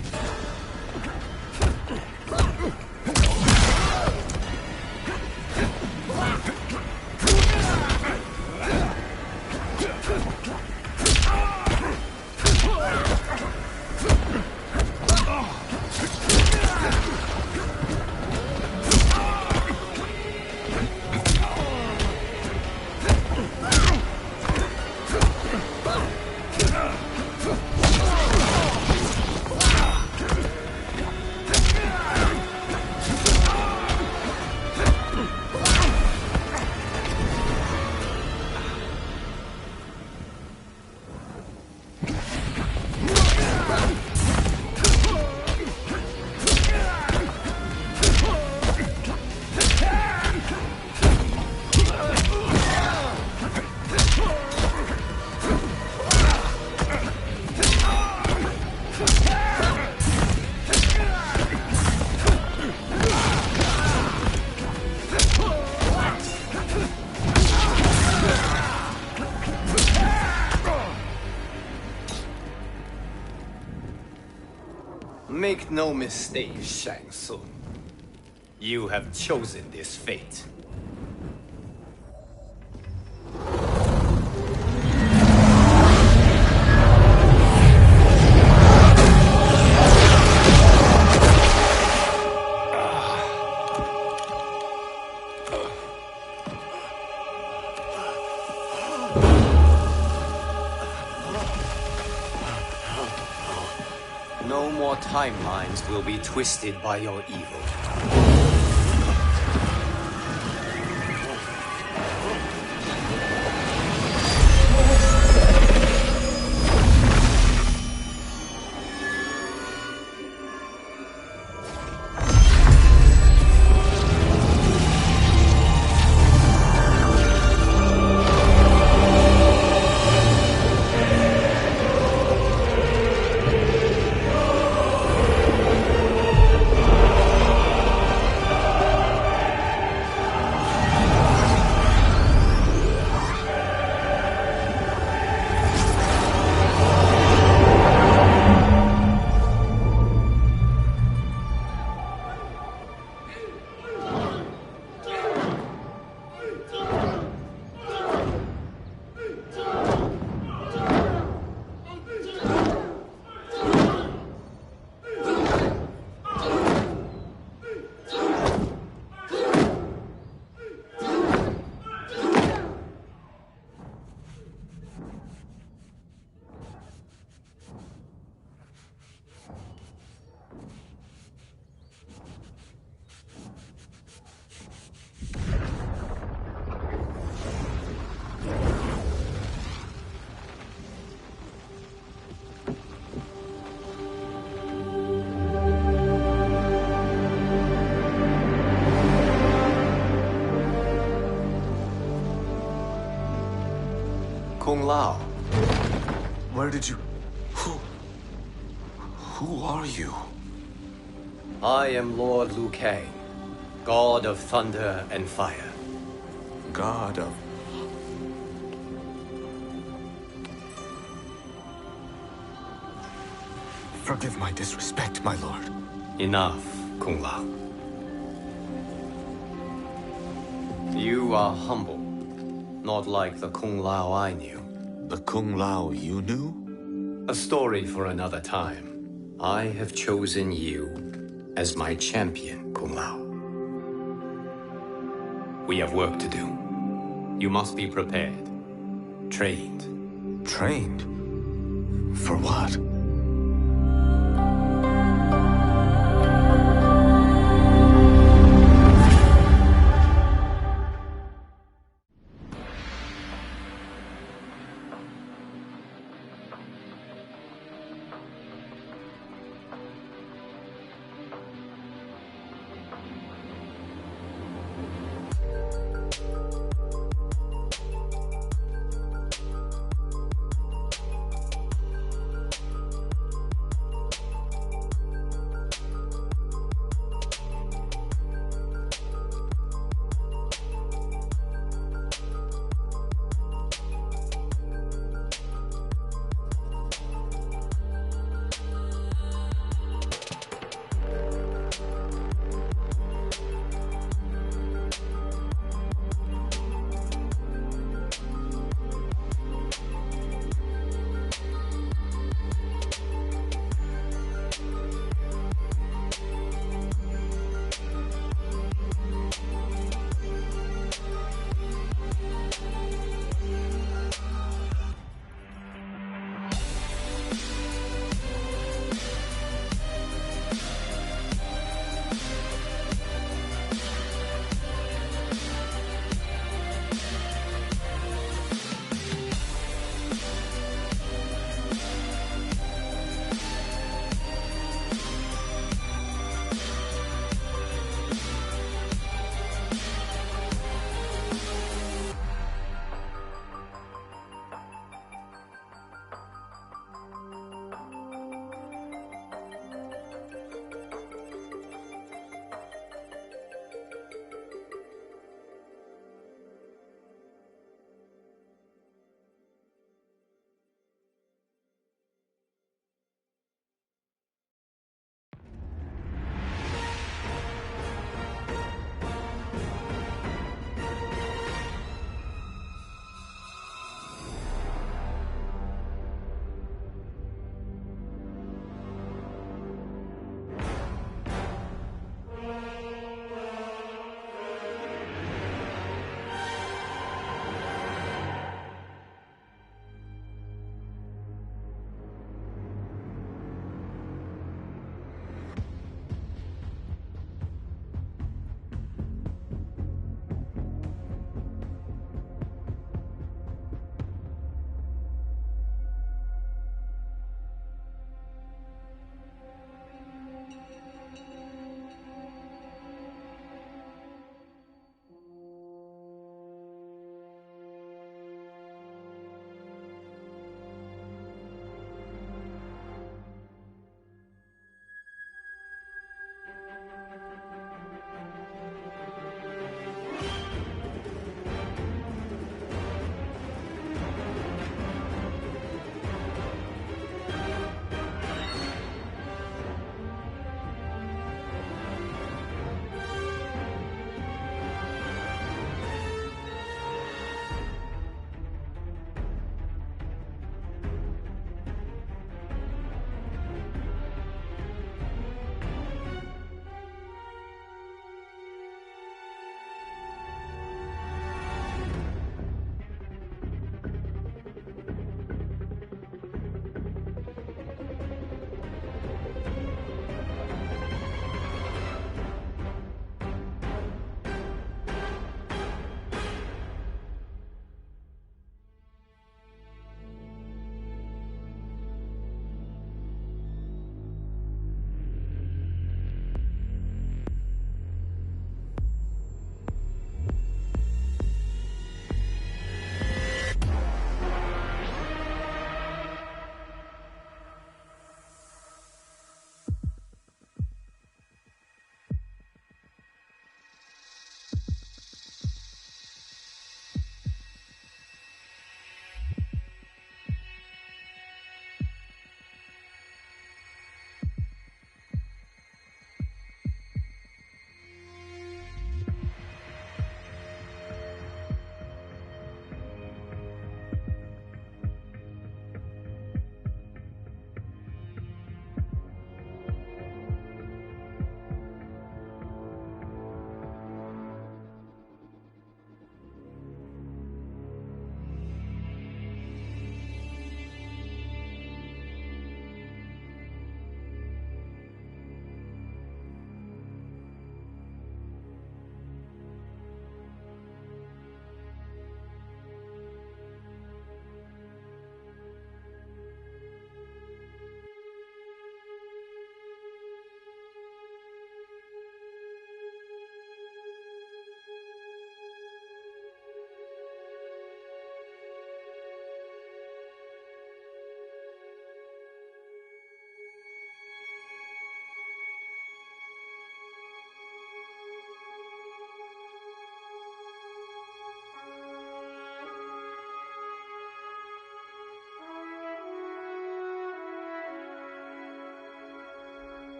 Make no mistake, Shang Tsung. You have chosen this fate. No more timelines will be twisted by your evil. Kung Lao. Where did you... Who are you? I am Lord Liu Kang, God of Thunder and Fire. God of... Forgive my disrespect, my lord. Enough, Kung Lao. You are humble, not like the Kung Lao I knew. The Kung Lao you knew? A story for another time. I have chosen you as my champion, Kung Lao. We have work to do. You must be prepared. Trained. Trained? For what?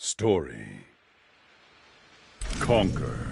Story. Conquer.